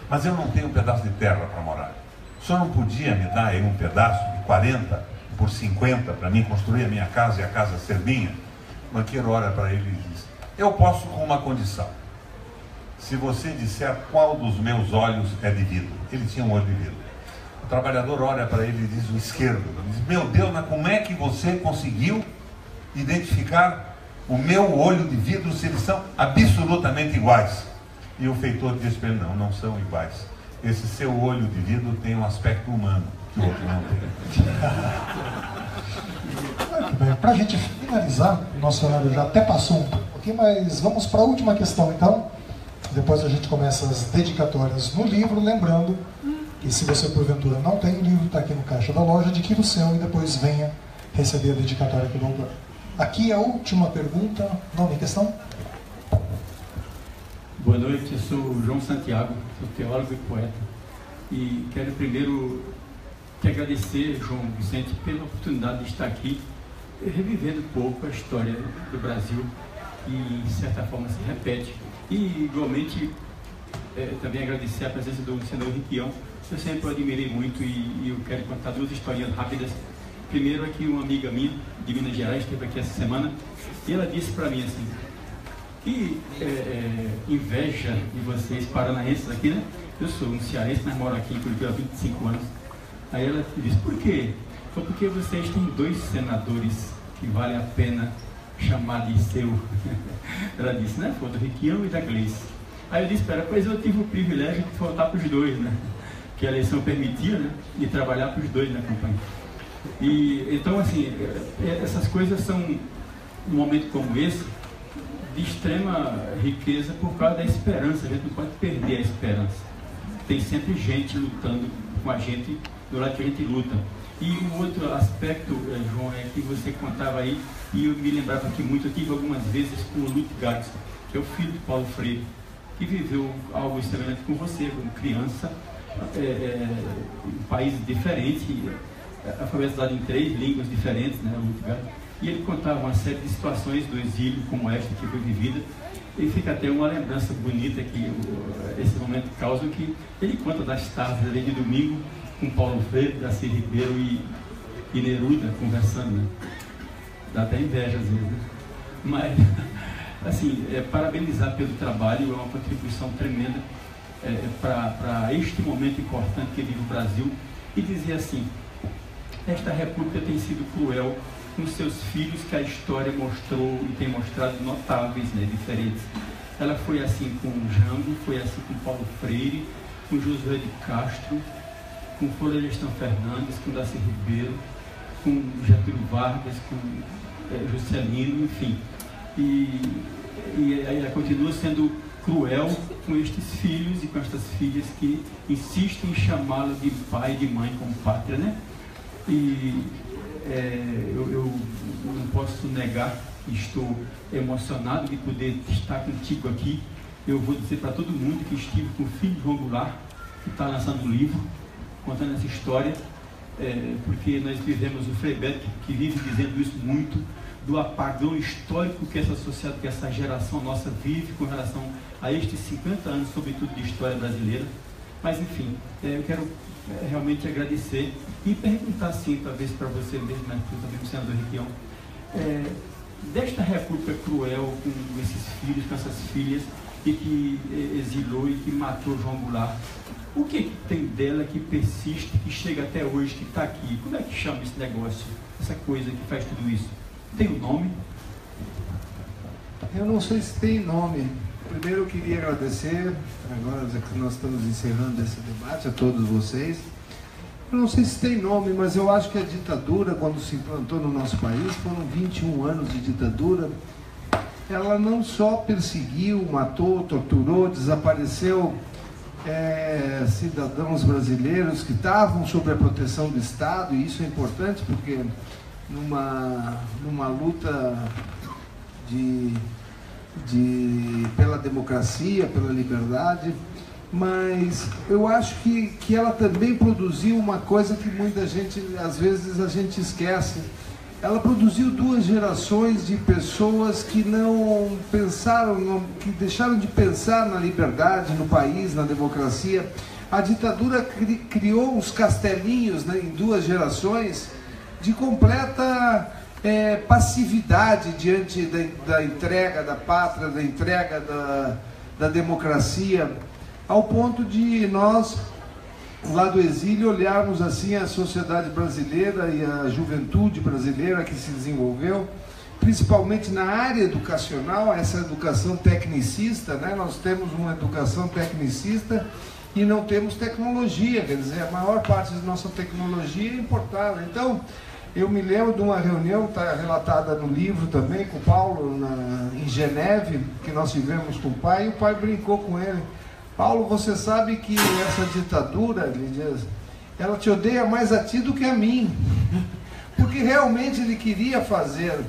D: Mas eu não tenho um pedaço de terra para morar. O senhor não podia me dar aí um pedaço de 40 por 50 para mim construir a minha casa e a casa ser minha? O banqueiro olha para ele e diz: eu posso, com uma condição. Se você disser qual dos meus olhos é de vidro. Ele tinha um olho de vidro. O trabalhador olha para ele e diz: o esquerdo. Ele diz: meu Deus, mas como é que você conseguiu identificar o meu olho de vidro se eles são absolutamente iguais? E o feitor diz para ele: não, não são iguais. Esse seu olho de vidro tem um aspecto humano que o outro não tem.
A: Muito bem, para a gente finalizar, o nosso horário já até passou um pouquinho, mas vamos para a última questão então. Depois a gente começa as dedicatórias no livro, lembrando que se você porventura não tem o livro, está aqui no caixa da loja, adquira o seu e depois venha receber a dedicatória aqui do autor. Aqui a última pergunta, nome e questão.
I: Boa noite, eu sou o João Santiago, sou teólogo e poeta. E quero primeiro te agradecer, João Vicente, pela oportunidade de estar aqui, revivendo um pouco a história do Brasil, que de certa forma se repete. E igualmente também agradecer a presença do senador Requião, que eu sempre admirei muito, e eu quero contar duas historinhas rápidas. Primeiro, aqui uma amiga minha de Minas Gerais esteve aqui essa semana e ela disse para mim assim: que inveja de vocês paranaenses aqui, né? Eu sou um cearense, mas moro aqui em Curitiba há 25 anos. Aí ela disse: por quê? Foi porque vocês têm 2 senadores que vale a pena chamar de seu. Ela disse, né? Foi do Requião e da Gleice. Aí eu disse: espera, pois eu tive o privilégio de votar para os 2, né? Que a eleição permitia, né? E trabalhar para os 2 na campanha. E então, assim, essas coisas são, um momento como esse, de extrema riqueza por causa da esperança. A gente não pode perder a esperança. Tem sempre gente lutando com a gente do lado que a gente luta. E um outro aspecto, João, é que você contava aí E eu me lembrava aqui muito, eu tive algumas vezes com o Lutgardes, que é o filho de Paulo Freire, que viveu algo semelhante com você, como criança, em países diferentes, alfabetizado em 3 línguas diferentes, né, o Lutgardes. E ele contava uma série de situações do exílio, como esta que foi vivida, e fica até uma lembrança bonita que esse momento causa, que ele conta das tardes ali de domingo com Paulo Freire, Darcy Ribeiro e Neruda conversando, né? Dá até inveja às vezes, né? Mas, assim, parabenizar pelo trabalho, é uma contribuição tremenda para este momento importante que vive o Brasil, e dizer assim, esta república tem sido cruel com seus filhos, que a história mostrou e tem mostrado notáveis, né, diferentes. Ela foi assim com Jango, foi assim com Paulo Freire, com Josué de Castro, com Florestan Fernandes, com Darcy Ribeiro, com Getúlio Vargas, com Juscelino, enfim. E ela continua sendo cruel com estes filhos e com estas filhas que insistem em chamá-la de pai e de mãe como pátria, né? E eu não posso negar que estou emocionado de poder estar contigo aqui. Eu vou dizer para todo mundo que estive com o filho de João Goulart, que está lançando um livro, contando essa história, porque nós vivemos o Frei Beto, que vive dizendo isso muito, do apagão histórico que essa sociedade, que essa geração nossa vive com relação a estes 50 anos, sobretudo de história brasileira. Mas, enfim, eu quero realmente agradecer e perguntar, assim, talvez para você mesmo, mas também para o senador Requião, desta república cruel com esses filhos, com essas filhas, e que exilou e que matou João Goulart, o que tem dela que persiste, que chega até hoje, que está aqui? Como é que chama esse negócio, essa coisa que faz tudo isso? Tem um nome?
B: Eu não sei se tem nome. Primeiro eu queria agradecer, agora que nós estamos encerrando esse debate, a todos vocês. Eu não sei se tem nome, mas eu acho que a ditadura, quando se implantou no nosso país, foram 21 anos de ditadura. Ela não só perseguiu, matou, torturou, desapareceu cidadãos brasileiros que estavam sob a proteção do Estado, e isso é importante porque numa luta pela democracia, pela liberdade, mas eu acho que ela também produziu uma coisa que muita gente, às vezes a gente esquece. Ela produziu 2 gerações de pessoas que não pensaram, que deixaram de pensar na liberdade, no país, na democracia. A ditadura criou uns castelinhos, né, em 2 gerações de completa passividade diante da entrega da pátria, da entrega da democracia, ao ponto de nós, lá do exílio, olharmos assim a sociedade brasileira e a juventude brasileira que se desenvolveu, principalmente na área educacional, essa educação tecnicista, né? Nós temos uma educação tecnicista e não temos tecnologia, quer dizer, a maior parte da nossa tecnologia é importada. Então, eu me lembro de uma reunião, está relatada no livro também, com o Paulo, em Geneve, que nós tivemos com o pai, e o pai brincou com ele. Paulo, você sabe que essa ditadura, ele diz, ela te odeia mais a ti do que a mim. Porque realmente ele queria fazer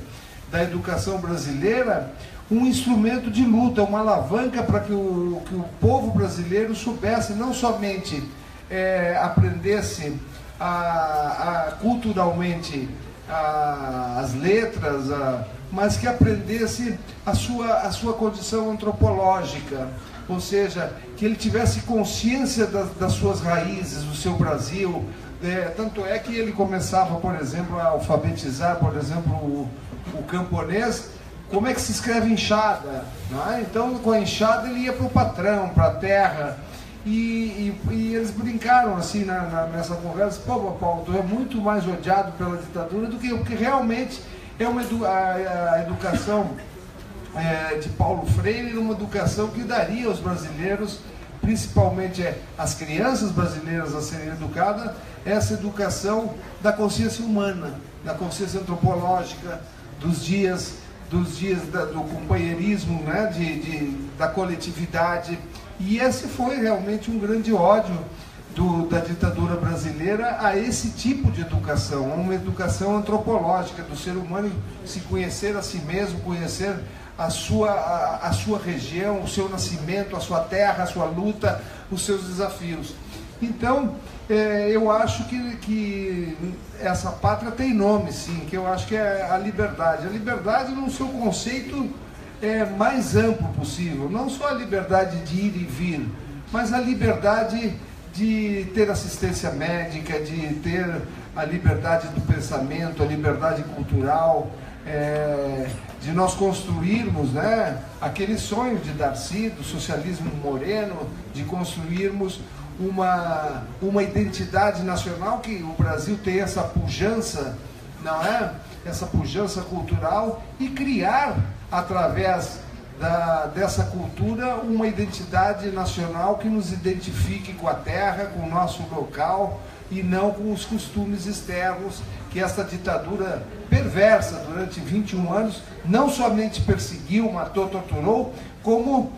B: da educação brasileira um instrumento de luta, uma alavanca para que o povo brasileiro soubesse, não somente aprendesse culturalmente as letras, mas que aprendesse a sua condição antropológica, ou seja, que ele tivesse consciência das suas raízes, do seu Brasil. Tanto é que ele começava, por exemplo, a alfabetizar, por exemplo, o camponês, como é que se escreve enxada, não é? Então, com a enxada ele ia para o patrão, para a terra. E eles brincaram assim nessa conversa. Pô, Paulo, tu é muito mais odiado pela ditadura do que o que realmente é a educação de Paulo Freire, uma educação que daria aos brasileiros, principalmente as crianças brasileiras a serem educadas, essa educação da consciência humana, da consciência antropológica, dos dias do companheirismo, né, da coletividade. E esse foi realmente um grande ódio da ditadura brasileira a esse tipo de educação, uma educação antropológica do ser humano, se conhecer a si mesmo, conhecer a sua região, o seu nascimento, a sua terra, a sua luta, os seus desafios. Então, eu acho que essa pátria tem nome, sim, que eu acho que é a liberdade. A liberdade no seu conceito mais amplo possível, não só a liberdade de ir e vir, mas a liberdade de ter assistência médica, de ter a liberdade do pensamento, a liberdade cultural, de nós construirmos, né, aquele sonho de Darcy, do socialismo moreno, de construirmos uma identidade nacional, que o Brasil tem essa pujança, não é? Essa pujança cultural, e criar, através dessa cultura, uma identidade nacional que nos identifique com a terra, com o nosso local, e não com os costumes externos que esta ditadura perversa durante 21 anos não somente perseguiu, matou, torturou, como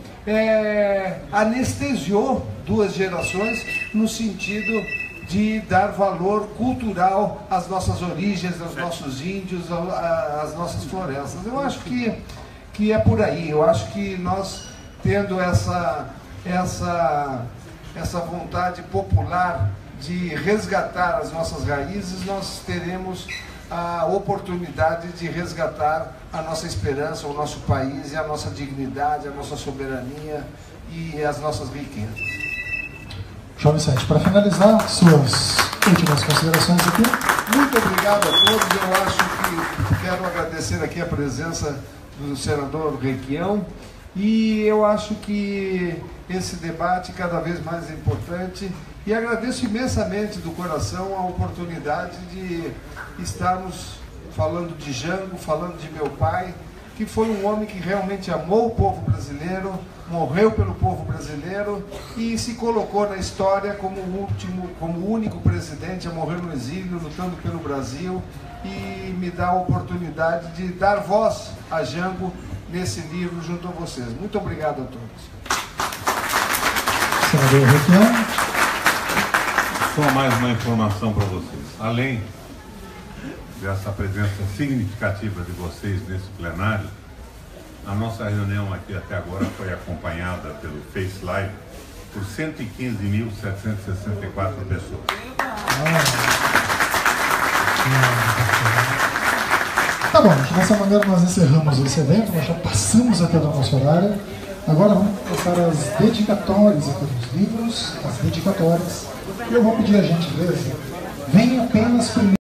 B: anestesiou 2 gerações no sentido de dar valor cultural às nossas origens, aos nossos índios, às nossas florestas. Eu acho que é por aí. Eu acho que nós, tendo essa vontade popular de resgatar as nossas raízes, nós teremos a oportunidade de resgatar a nossa esperança, o nosso país, e a nossa dignidade, a nossa soberania e as nossas riquezas.
A: João Vicente, para finalizar, suas últimas considerações aqui.
B: Muito obrigado a todos. Eu acho que quero agradecer aqui a presença do senador Requião, e eu acho que esse debate cada vez mais é importante, e agradeço imensamente do coração a oportunidade de estarmos falando de Jango, falando de meu pai, que foi um homem que realmente amou o povo brasileiro, morreu pelo povo brasileiro e se colocou na história como o único presidente a morrer no exílio, lutando pelo Brasil, e me dá a oportunidade de dar voz a Jango nesse livro junto a vocês. Muito obrigado a todos.
A: Senador Requião.
C: Só mais uma informação para vocês. Além dessa presença significativa de vocês nesse plenário, a nossa reunião aqui até agora foi acompanhada pelo Face Live por 115.764 pessoas.
A: Tá bom, dessa maneira nós encerramos esse evento, nós já passamos até do nosso horário. Agora vamos passar as dedicatórias aqui dos livros, as dedicatórias. E eu vou pedir a gentileza, venha apenas primeiro.